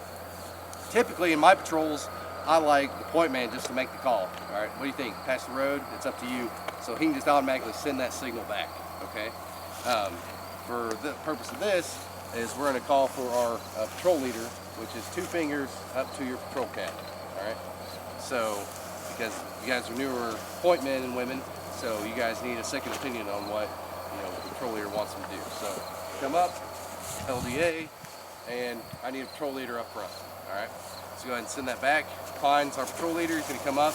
typically in my patrols, I like the point man just to make the call. All right, what do you think? Patch the road, it's up to you. So he can just automatically send that signal back, okay? For the purpose of this, is we're gonna call for our patrol leader, which is 2 fingers up to your patrol cap, all right? So, because you guys are newer point men and women, so you guys need a second opinion on what the patrol leader wants them to do. So come up, LDA, and I need a patrol leader up front. All right, so go ahead and send that back. Pine's our patrol leader. He's going to come up.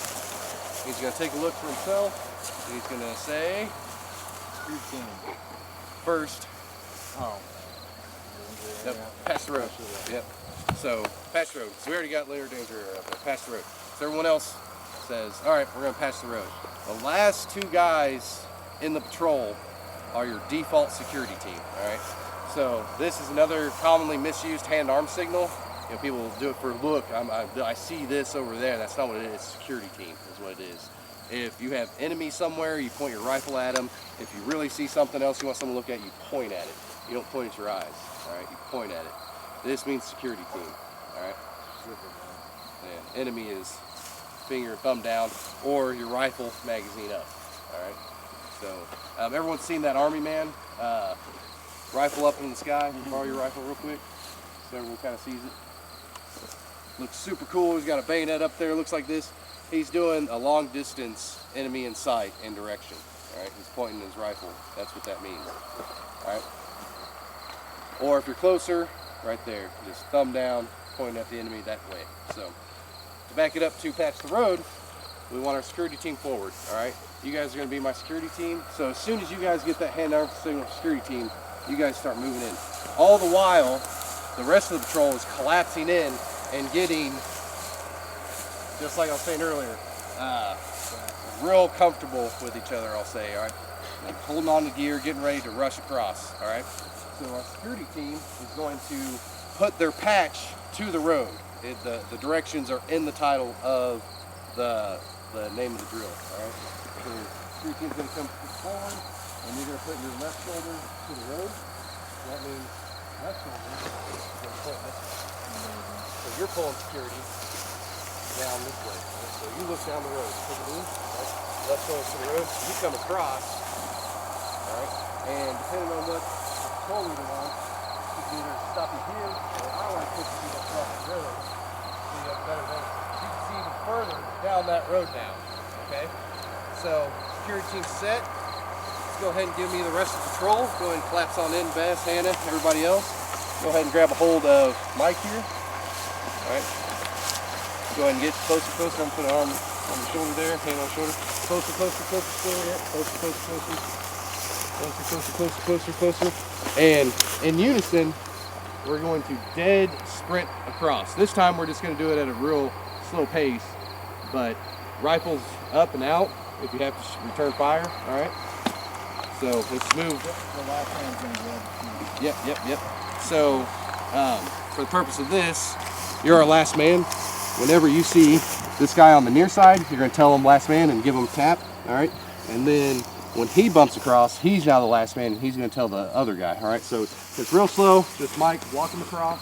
He's going to take a look for himself. And he's going to say, first. Oh. Yep, pass the road. Yep. So pass the road. So we already got linear danger up there. Pass the road. So everyone else says, all right, we're going to patch the road. The last 2 guys in the patrol are your default security team, all right? So this is another commonly misused hand-arm signal. People do it for look, I see this over there. That's not what it is. Security team is what it is. If you have enemies somewhere, you point your rifle at them. If you really see something else you want someone to look at, you point at it. You don't point at your eyes, all right? You point at it. This means security team, all right? And enemy is finger, thumb down, or your rifle magazine up. All right. So everyone's seen that army man rifle up in the sky. Borrow your rifle real quick, so everyone kind of sees it. Looks super cool. He's got a bayonet up there. Looks like this. He's doing a long distance enemy in sight and direction. All right. He's pointing his rifle. That's what that means. All right. Or if you're closer, right there, just thumb down, pointing at the enemy that way. So. To back it up to patch the road, we want our security team forward, all right? You guys are gonna be my security team, so as soon as you guys get that hand-arm signal security team, you guys start moving in. All the while, the rest of the patrol is collapsing in and getting, just like I was saying earlier, real comfortable with each other, I'll say, all right? Like holding on to gear, getting ready to rush across, all right? So our security team is going to put their patch to the road. The directions are in the title of the name of the drill, all right? So the security team's going to come forward, and you're going to put your left shoulder to the road. So that means left shoulder is going to point this way. So you're pulling security down this way. Right? So you look down the road, take it in, right? Left shoulder to the road, you come across, all right? And depending on what the patrol leader wants, you can either stop you here, or I want to put you across the road. So you have better range. You can see even further down that road now. Okay? So security team set. Let's go ahead and give me the rest of the patrol. Go ahead and collapse on in, Bess, Hannah, everybody else. Go ahead and grab a hold of Mike here. Alright. Go ahead and get closer, closer. I'm gonna put an arm on the shoulder there, hand on the shoulder. Closer, closer, closer, still yet. Closer, closer, closer. Closer, closer, closer, closer, closer. And in unison, we're going to dead sprint across. This time we're just going to do it at a real slow pace, but rifles up and out if you have to return fire. All right. So let's move. The last hand's gonna grab the key. Yep. So for the purpose of this, you're our last man. Whenever you see this guy on the near side, you're going to tell him last man and give him a tap. All right. And then when he bumps across, he's now the last man, and he's going to tell the other guy. All right. So it's real slow. Just Mike walking across.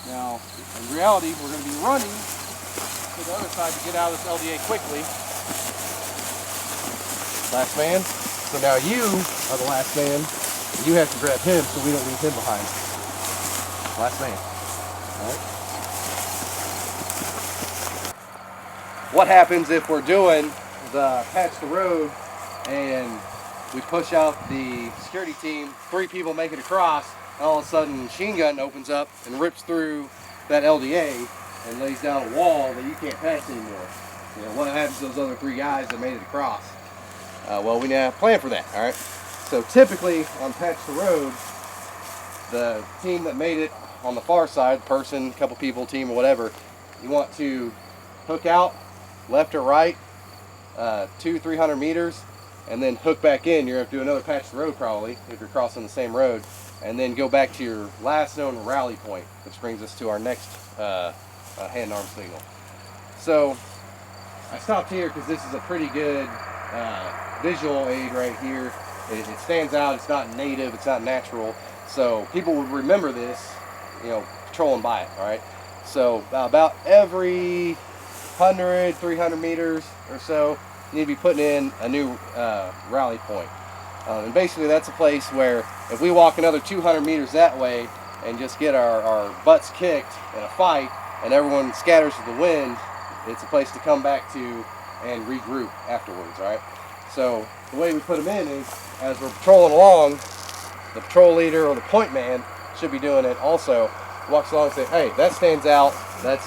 Now, in reality, we're going to be running to the other side to get out of this LDA quickly. Last man. So now you are the last man. You have to grab him so we don't leave him behind. Last man. All right. What happens if we're doing the patch the road and we push out the security team, 3 people make it across, and all of a sudden machine gun opens up and rips through that LDA and lays down a wall that you can't pass anymore? You know, what happens to those other 3 guys that made it across? Well, we now plan for that, all right? So typically on patch the road, the team that made it on the far side, person, couple people, team, or whatever, you want to hook out left or right, 200-300 meters, and then hook back in. You're going to do another patch the road probably if you're crossing the same road, and then go back to your last known rally point, which brings us to our next hand arm signal. So I stopped here because this is a pretty good visual aid right here. It stands out. It's not native. It's not natural. So people would remember this, you know, patrolling by it. All right. So about every 100, 300 meters or so, you need to be putting in a new rally point. And basically, that's a place where if we walk another 200 meters that way and just get our butts kicked in a fight, and everyone scatters to the wind, it's a place to come back to and regroup afterwards. All right. So the way we put them in is, as we're patrolling along, the patrol leader or the point man should be doing it also. Walks along and say, hey, that stands out. That's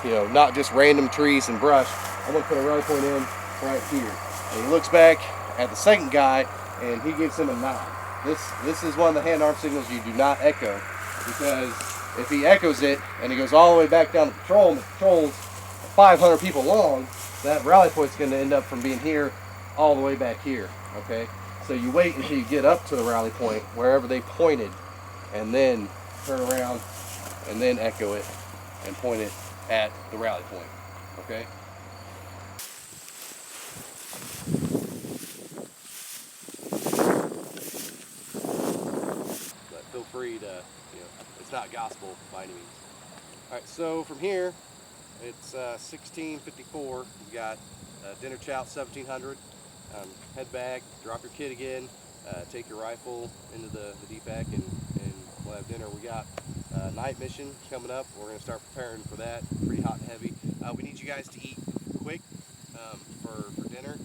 you know, not just random trees and brush. I'm gonna put a rally point in right here. And he looks back at the second guy and he gives him a nod. This is one of the hand arm signals you do not echo, because if he echoes it and he goes all the way back down the patrol, and the patrol's 500 people long, that rally point's going to end up from being here all the way back here. Okay, so you wait until you get up to the rally point wherever they pointed, and then turn around and then echo it and point it at the rally point. Okay. But feel free to, you know, it's not gospel by any means. All right, so from here, it's 1654. You got dinner chow 1700. Head back, drop your kit again, take your rifle into the DPAC, and we'll have dinner. We got night mission coming up. We're gonna start preparing for that. Pretty hot and heavy. We need you guys to eat quick for dinner,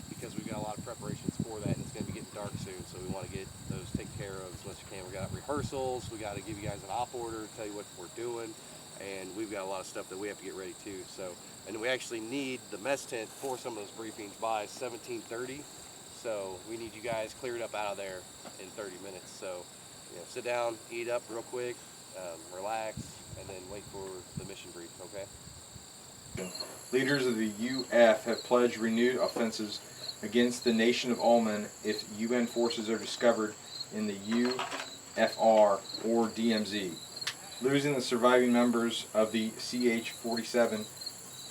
because we've got a lot of preparations for that, and it's gonna be getting dark soon. So we want to get those taken care of as much as we can. We got rehearsals. We got to give you guys an op order, tell you what we're doing, and we've got a lot of stuff that we have to get ready too. So, and we actually need the mess tent for some of those briefings by 17:30. So we need you guys cleared up out of there in 30 minutes. So, you know, sit down, eat up real quick, relax, and then wait for the mission brief. Okay. Leaders of the UF have pledged renewed offenses against the nation of Ulman if UN forces are discovered in the UFR or DMZ. Losing the surviving members of the CH-47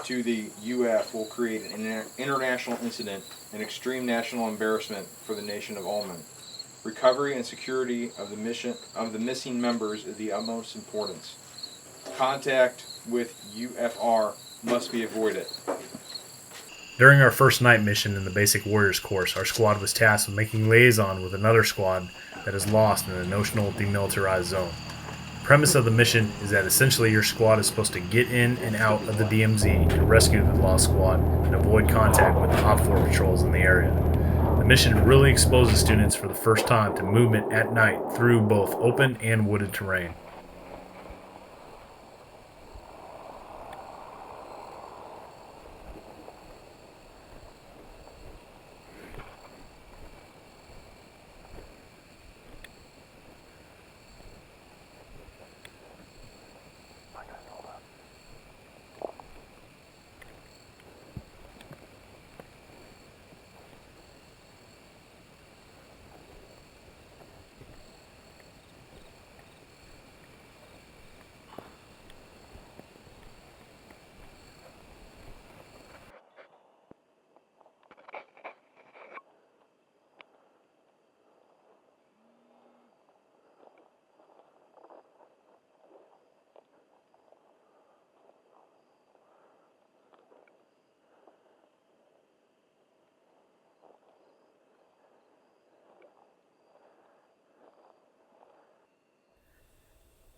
to the UF will create an international incident and extreme national embarrassment for the nation of Ulman. Recovery and security of the missing members is the utmost importance. Contact with UFR must be avoided. During our first night mission in the Basic Warriors course, our squad was tasked with making liaison with another squad that is lost in a notional demilitarized zone. The premise of the mission is that essentially your squad is supposed to get in and out of the DMZ and rescue the lost squad and avoid contact with the Op 4 patrols in the area. The mission really exposes students for the first time to movement at night through both open and wooded terrain.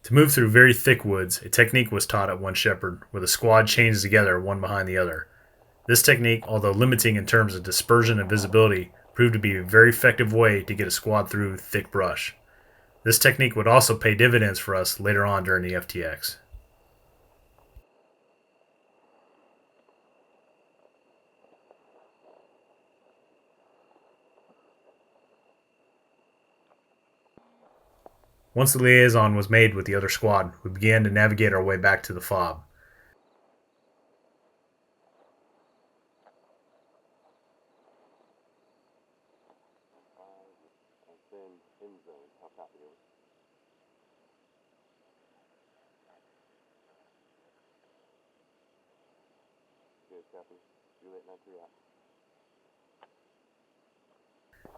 To move through very thick woods, a technique was taught at One Shepherd where the squad chains together one behind the other. This technique, although limiting in terms of dispersion and visibility, proved to be a very effective way to get a squad through thick brush. This technique would also pay dividends for us later on during the FTX. Once the liaison was made with the other squad, we began to navigate our way back to the fob.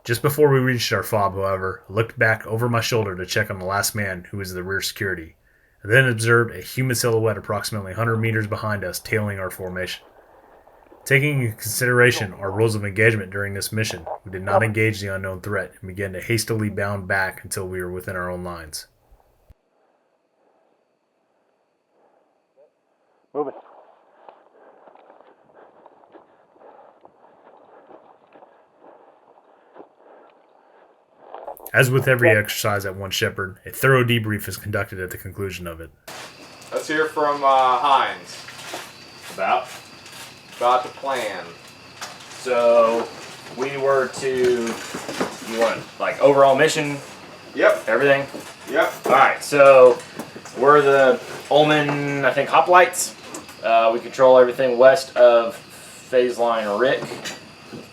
Just before we reached our fob, however, I looked back over my shoulder to check on the last man, who was the rear security. I then observed a human silhouette approximately 100 meters behind us, tailing our formation. Taking into consideration our rules of engagement during this mission, we did not engage the unknown threat and began to hastily bound back until we were within our own lines. Move it. As with every exercise at One Shepherd, a thorough debrief is conducted at the conclusion of it. Let's hear from Hines. About. About the plan. So we were to, you want like overall mission, Yep. everything? Yep. Alright, so we're the Ullman, I think, hoplites. We control everything west of phase line Rick.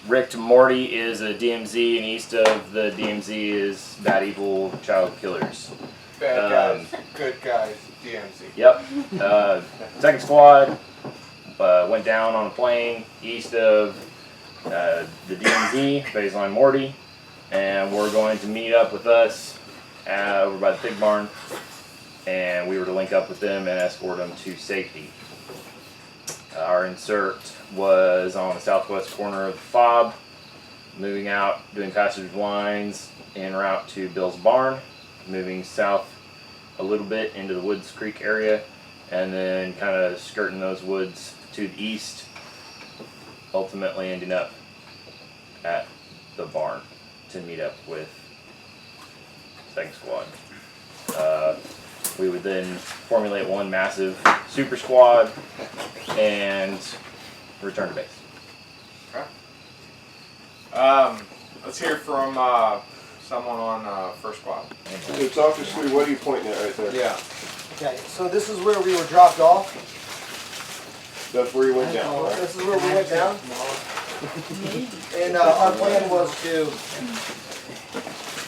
Rick to Morty is a DMZ, and east of the DMZ is Bad Evil Child Killers. Bad guys, good guys, DMZ. Yep. Second squad went down on a plane east of the DMZ, phase line Morty, and we're going to meet up with us over by the pig barn, and we were to link up with them and escort them to safety. Our insert was on the southwest corner of the fob, moving out, doing passage lines en route to Bill's barn, moving south a little bit into the Woods Creek area, and then kind of skirting those woods to the east, ultimately ending up at the barn to meet up with second squad. We would then formulate one massive super squad and return to base. Okay. Let's hear from someone on first squad. So talk us through, what are you pointing at right there? Yeah. Okay, so this is where we were dropped off. That's where you went down, right? This is where we went down. And our plan was to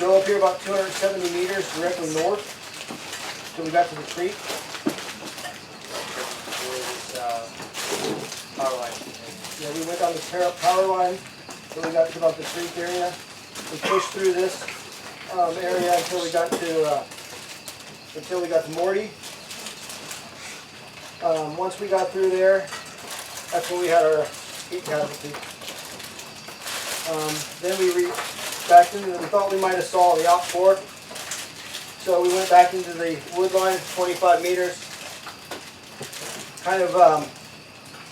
go up here about 270 meters directly north till we got to the creek. Power line. Yeah, we went down the power line till we got to about the creek area. We pushed through this area until we got to Morty. Once we got through there, that's when we had our heat casualty. Then we back into. We thought we might have saw the out fork, so we went back into the wood line, 25 meters. Kind of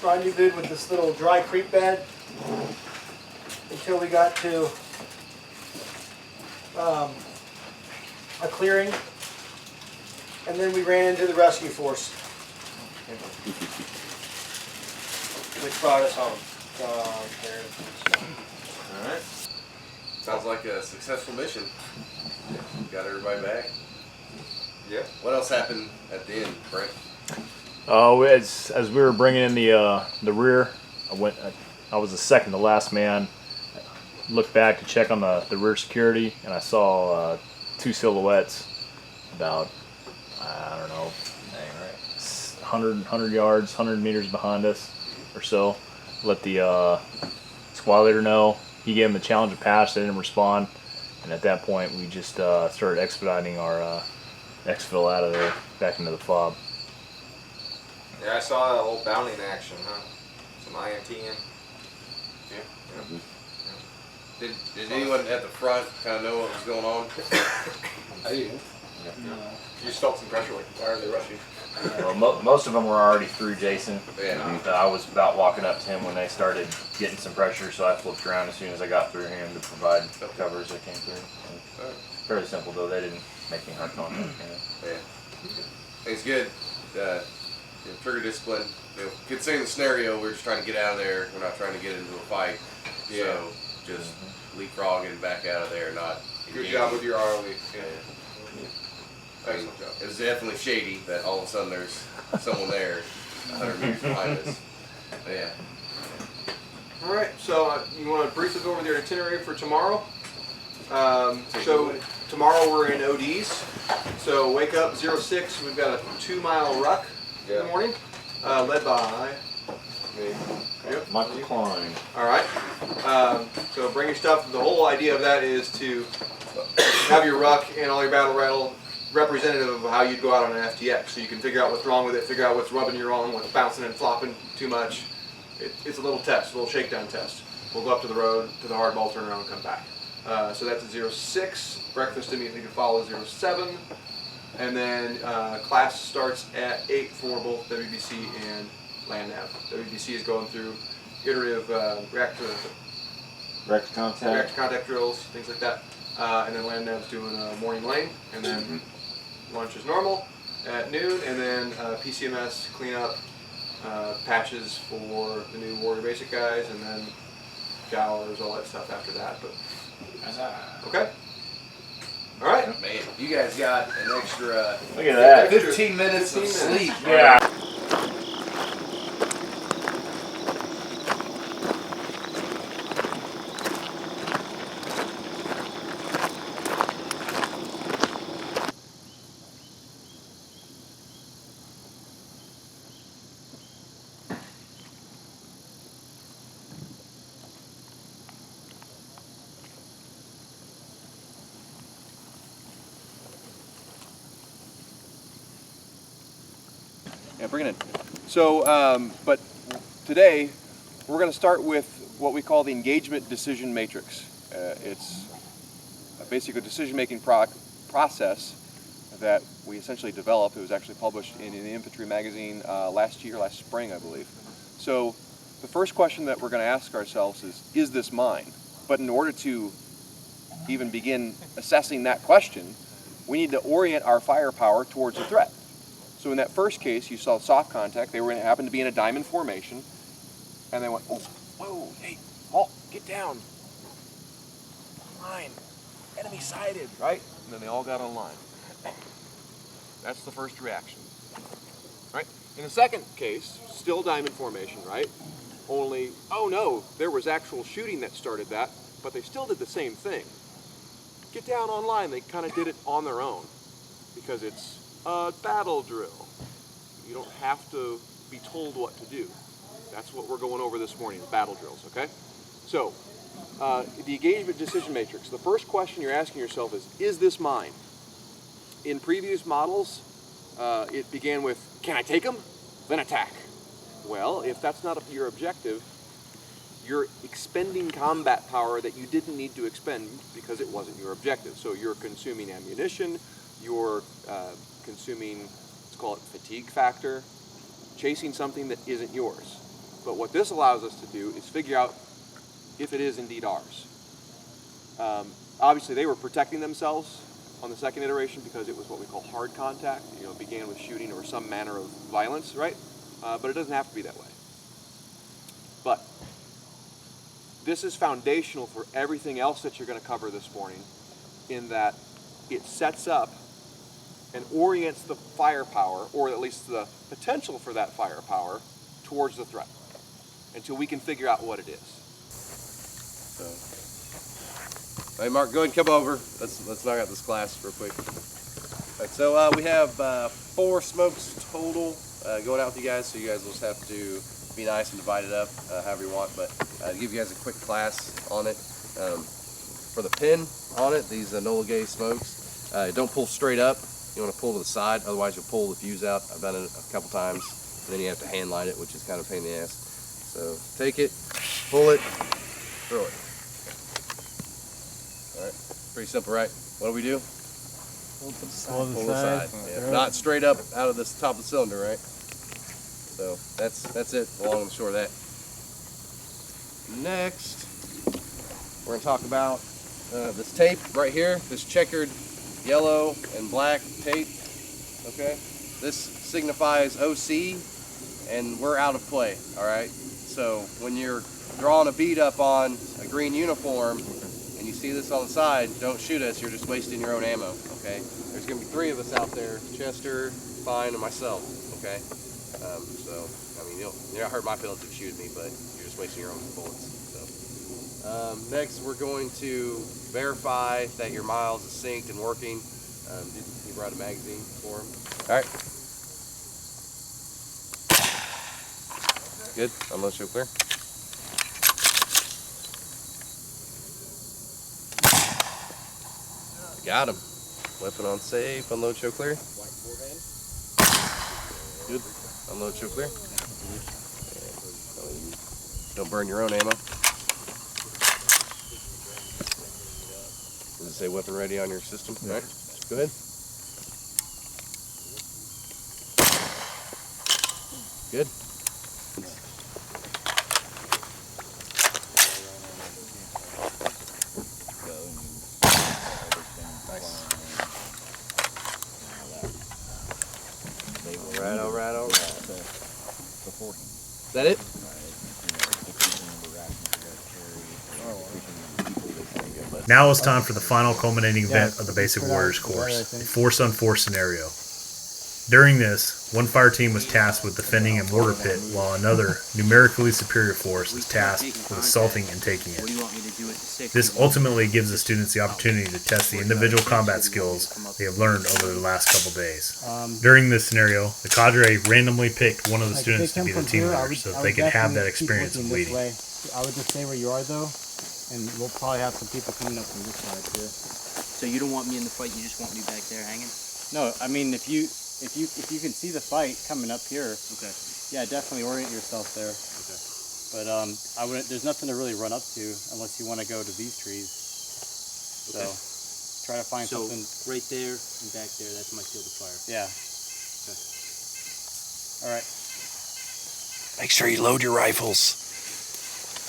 rendezvoused with this little dry creek bed until we got to a clearing, and then we ran into the rescue force, which brought us home. Alright. Sounds like a successful mission. Got everybody back. Yeah. What else happened at the end, Brent? As we were bringing in the rear, I was the second to last man. I looked back to check on the rear security, and I saw two silhouettes about, I don't know, 100 yards, 100 meters behind us or so. Let the squad leader know. He gave him the challenge of pass. They didn't respond, and at that point we just started expediting our exfil out of there back into the fob. Yeah, I saw that whole bounding action, huh? Some INT in. Yeah. Did anyone at the front kind of know what was going on? I did. You just felt some pressure, like, why are they rushing? Well, most of them were already through Jason. Yeah. I was about walking up to him when they started getting some pressure, so I flipped around as soon as I got through him to provide cover as I came through. So, fairly simple though, they didn't make any hard contact. Yeah. It's good. Trigger discipline. Considering the scenario, we're just trying to get out of there. We're not trying to get into a fight. Yeah. So just leapfrogging back out of there, not Good engaging. job with your ROE. Yeah. Excellent job. It was definitely shady that all of a sudden there's someone there 100 meters behind us. But yeah. All right, so you want to brief us over the itinerary for tomorrow? So tomorrow we're in ODs. So wake up 06. We've got a 2-mile ruck in the morning, led by me. Yep. Michael Klein. All right. So bring your stuff. The whole idea of that is to have your ruck and all your battle rattle representative of how you'd go out on an FTX. So you can figure out what's wrong with it, figure out what's rubbing you wrong, what's bouncing and flopping too much. It's a little test, a little shakedown test. We'll go up to the road, to the hardball, turn around, and come back. So that's a 06. Breakfast immediately to follow 07. And then class starts at 8 for both WBC and land nav. WBC is going through iterative reactor contact drills, things like that. And then land nav's doing morning lane, and then lunch is normal at noon, and then PCMS cleanup, patches for the new Warrior Basic guys, and then showers, all that stuff after that. But okay. All right. Man, you guys got an extra Look at that. 15 minutes of 15 minutes. sleep. Yeah. Yeah, bring it in. So, but today we're going to start with what we call the engagement decision matrix. It's basically a decision-making process that we essentially developed. It was actually published in the infantry magazine last spring, I believe. So the first question that we're going to ask ourselves is this mine? But in order to even begin assessing that question, we need to orient our firepower towards the threat. So in that first case, you saw soft contact. They happened to be in a diamond formation, and they went, oh, whoa, hey, halt, get down. Line, enemy sighted, right? And then they all got on line. That's the first reaction, right? In the second case, still diamond formation, right? Only, oh no, there was actual shooting that started that, but they still did the same thing. Get down on line. They kind of did it on their own because it's a battle drill. You don't have to be told what to do. That's what we're going over this morning, is battle drills, okay? So, the engagement decision matrix. The first question you're asking yourself is this mine? In previous models, it began with, can I take them? Then attack. Well, if that's not your objective, you're expending combat power that you didn't need to expend because it wasn't your objective. So you're consuming ammunition, you're consuming, let's call it fatigue factor, chasing something that isn't yours. But what this allows us to do is figure out if it is indeed ours. Obviously, they were protecting themselves on the second iteration because it was what we call hard contact. You know, it began with shooting or some manner of violence, right? But it doesn't have to be that way. But this is foundational for everything else that you're going to cover this morning, in that it sets up and orients the firepower, or at least the potential for that firepower, towards the threat until we can figure out what it is. So, hey Mark, go ahead and come over. Let's knock out this class real quick. All right, so we have 4 smokes total going out with you guys, so you guys will just have to be nice and divide it up however you want, but to give you guys a quick class on it. For the pin on it, these Enola Gay smokes, don't pull straight up. You want to pull to the side, otherwise you'll pull the fuse out. I've done it a couple times, and then you have to hand line it, which is kind of a pain in the ass. So take it, pull it, throw it. All right, pretty simple, right? What do we do? Pull to the side. Yeah. Not straight up out of the top of the cylinder, right? So that's it along the shore of that. Next, we're going to talk about this tape right here, this checkered yellow and black tape. Okay, this signifies OC, and we're out of play. All right. So when you're drawing a bead up on a green uniform and you see this on the side, don't shoot us. You're just wasting your own ammo. Okay. There's going to be 3 of us out there: Chester, Fine, and myself. Okay. So I mean, you're not hurt my feelings if you shoot me, but you're just wasting your own bullets. So next, we're going to verify that your miles is synced and working. He brought a magazine for him. All right. Good. Unload show clear. Got him. Weapon on safe. Unload show clear. Good. Unload show clear. Don't burn your own ammo. Does it say weapon ready on your system? Yeah. All right. Go ahead. Good. All right. Is that it? Now it's time for the final culminating event of the Basic Warriors course, the Force on Force scenario. During this, one fire team was tasked with defending a mortar pit, while another, numerically superior force, is tasked with assaulting and taking it. This ultimately gives the students the opportunity to test the individual combat skills they have learned over the last couple days. During this scenario, the cadre randomly picked one of the students to be the team leader so that they could have that experience of leading. I would just stay where you are though, and we'll probably have some people coming up from this side too. So you don't want me in the fight, you just want me back there hanging? No, I mean if you can see the fight coming up here, okay. Yeah, definitely orient yourself there. Okay. But I wouldn't. There's nothing to really run up to unless you want to go to these trees. Okay. So try to find something. Right there and back there, that's my field of fire. Yeah. Okay. All right. Make sure you load your rifles.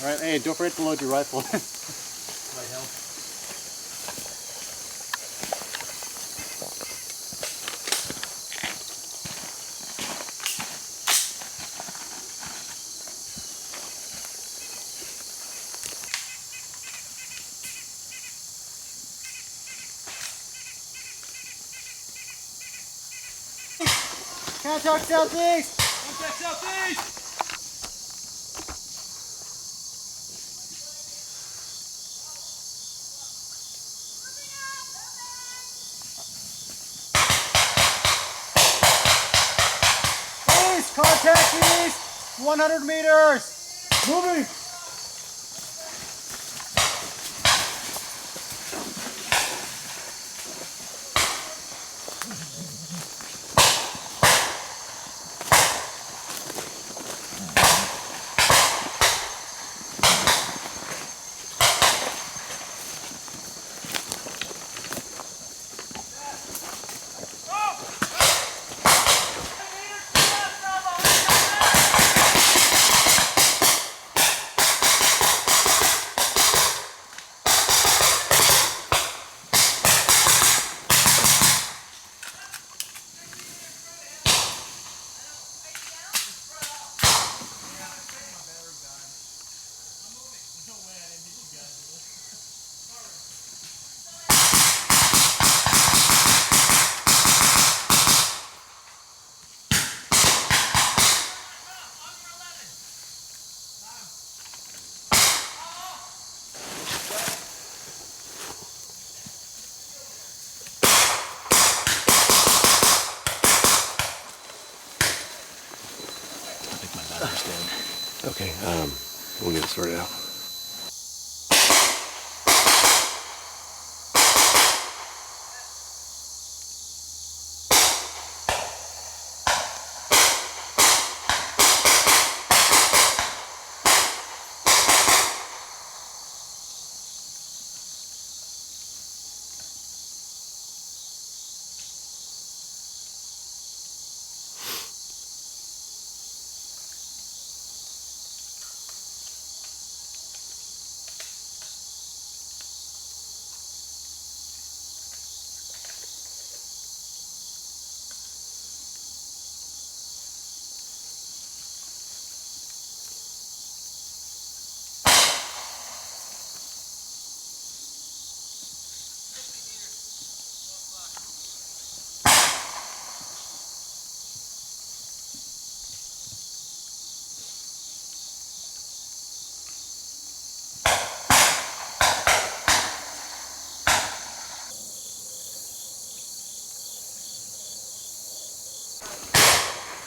All right. Hey, don't forget to load your rifle. Contact southeast! Contact southeast! East! Contact east! 100 meters! Moving! Okay, we'll get it sorted out.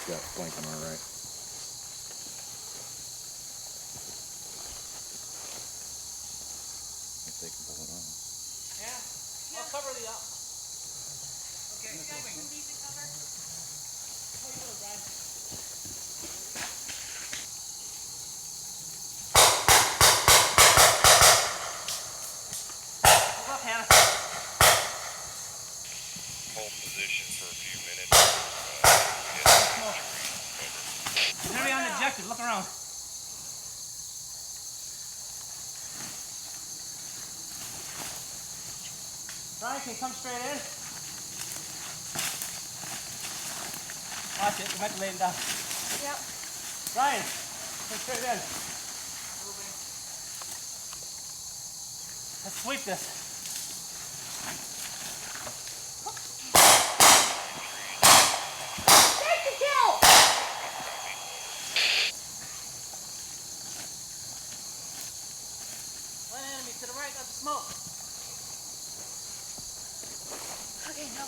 Got flank on our right. If they can pull it on. Yeah, I'll cover the up. Okay, you guys can decent cover. How you doing, Brian? What's up, Hannah? Hold position for a few minutes. There's enemy on the objective. Look around. Brian, can you come straight in? Watch it. You might have to lay him down. Yep. Brian, come straight in. Let's sweep this. One enemy to the right, got the smoke. Okay, no.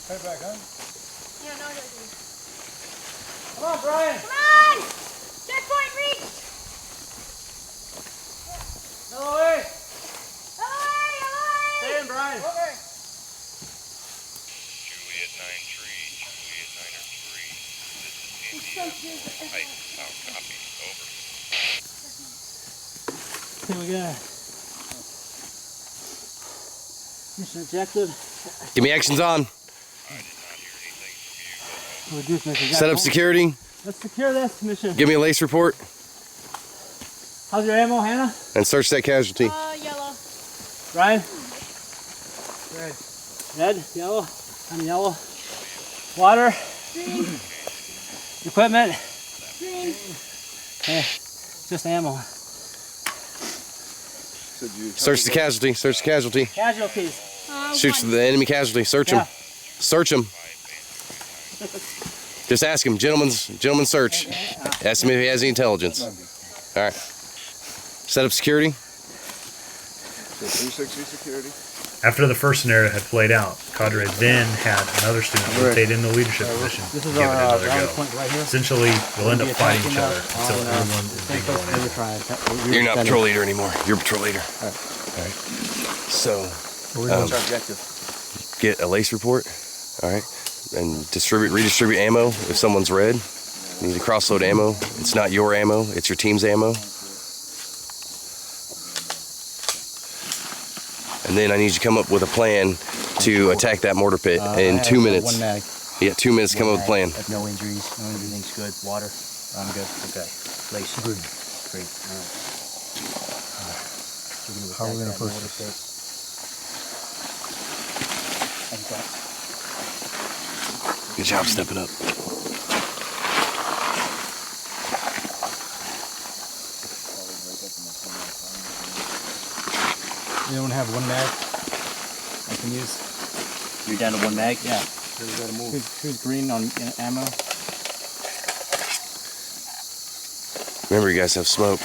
Head back, huh? Yeah, no, I don't do. Come on, Brian. Come on! Checkpoint reached! Away. Away! Stay in, Brian. Okay. Juliet 9-3, Juliet 9-3. This is India. Height, sound copy. Over. Here we go. Mission objective. Give me actions on. Reduce mission. Set up security. Let's secure this mission. Give me a lace report. How's your ammo, Hannah? And search that casualty. Yellow. Brian? Red. Red, yellow, I'm yellow. Water. Green. Equipment. Green. Okay, just ammo. Search the casualty. Search the casualty. Casualties. Shoot the enemy casualty. Search him. Search him. Just ask him. Gentleman's search. Ask him if he has any intelligence. All right. Set up security. 360 security. After the first scenario had played out, Cadre then had another student rotate in the leadership position This and is give it our another rally go. point right here. Essentially, they'll end up We'll be fighting each attacking other now until on, everyone is being same going in. You're You're not patrol leader anymore. You're patrol leader. All right. So, What's our objective? get a lace report. All right. And redistribute ammo if someone's red. You need to cross-load ammo. It's not your ammo. It's your team's ammo. And then I need you to come up with a plan to attack that mortar pit in 2 minutes. One mag. You got 2 minutes to come up with a plan. No injuries. No, everything's good. Water. I'm good. Okay. Lace. Good. Great. All right. How are we gonna push this? Good job stepping up. You don't have one mag I can use? You're down to one mag? Yeah. So you gotta move. Who's green on ammo? Remember, you guys have smoke.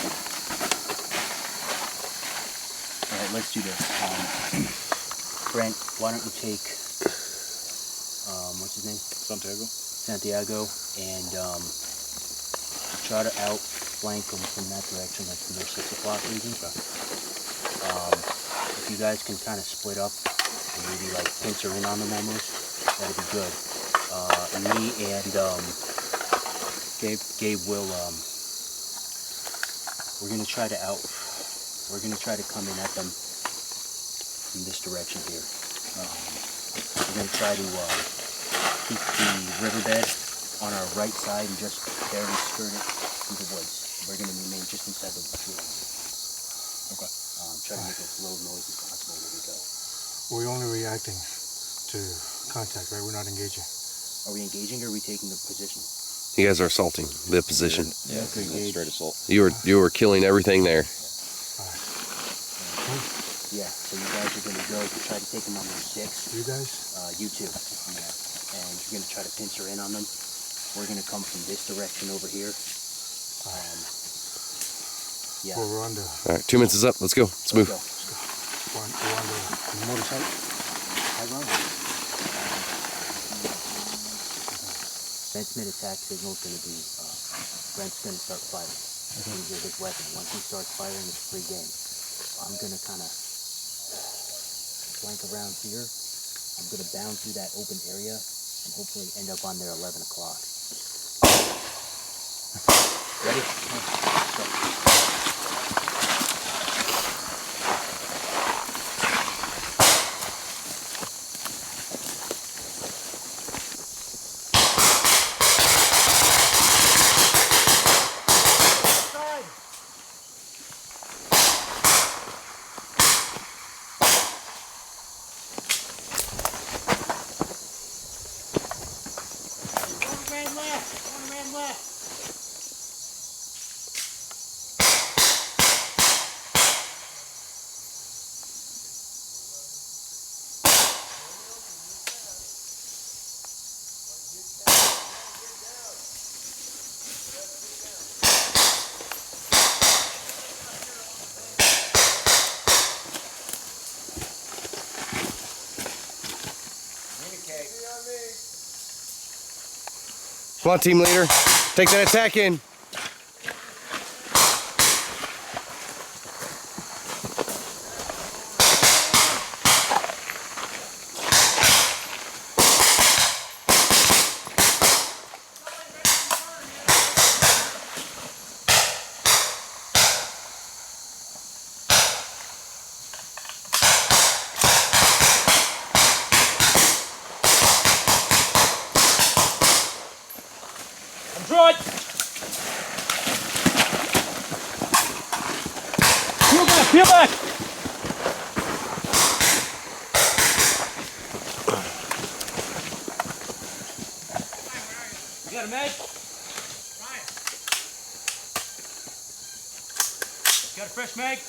Alright, let's do this. Brent, why don't you take, what's his name? Santiago, and try to outflank them from that direction, like from their 6 o'clock region. If you guys can kind of split up and maybe like pincer in on them almost, that'd be good. And me and Gabe will, we're gonna try to come in at them from this direction here. We're gonna try to keep the riverbed on our right side and just barely skirt it through the woods. We're gonna remain just inside the woods. Okay. Try to make as low noise as possible when we go. We're only reacting to contact, right? We're not engaging. Are we engaging or are we taking the position? You guys are assaulting the position. Yeah, good gauge. Straight assault. You were killing everything there. Yeah, so you guys are gonna go to try to take them on their 6. You guys? You too. Yeah. And you're gonna try to pincer in on them. We're gonna come from this direction over here. Yeah. Well, we're on the... All right, 2 minutes is up. Let's go. Let's move. We're on the motorcycle. Transmit attack signal is going to be, Brent's going to start firing. These are his weapon. Once he starts firing, it's free game. I'm going to kind of flank around here. I'm going to bound through that open area and hopefully end up on there 11 o'clock. Ready? Start. Come on, team leader. Take that attack in. Right. Peel back, peel back. You got a mag? Ryan. Got a fresh mag?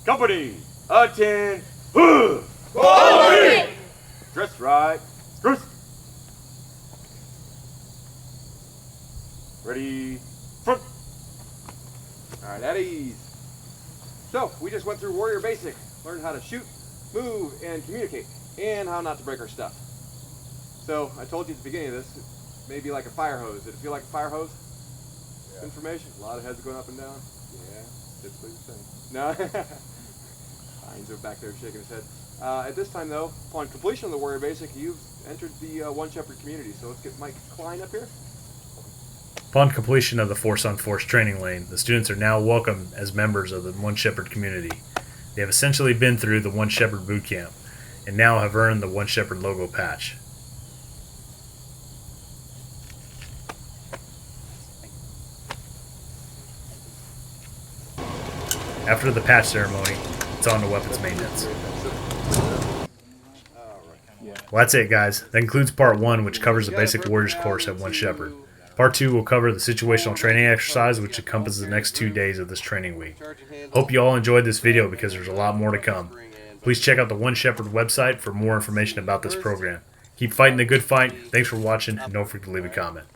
Company, attend. Quality! Dress right. Dress. Ready. Front. All right, at ease. So, we just went through Warrior Basic. Learned how to shoot, move, and communicate, and how not to break our stuff. So, I told you at the beginning of this, it may be like a fire hose. Did it feel like a fire hose? Yeah. Information. A lot of heads going up and down. Yeah, that's what you're saying. No. Hines are back there shaking his head. At this time, though, upon completion of the Warrior Basic, you've entered the One Shepherd community. So let's get Mike Klein up here. Upon completion of the Force on Force training lane, the students are now welcome as members of the One Shepherd community. They have essentially been through the One Shepherd boot camp and now have earned the One Shepherd logo patch. After the patch ceremony, it's on to weapons maintenance. Well, that's it, guys. That concludes part 1, which covers the basic warriors course at One Shepherd. Part 2 will cover the situational training exercise, which encompasses the next 2 days of this training week. Hope you all enjoyed this video because there's a lot more to come. Please check out the One Shepherd website for more information about this program. Keep fighting the good fight. Thanks for watching, and don't forget to leave a comment.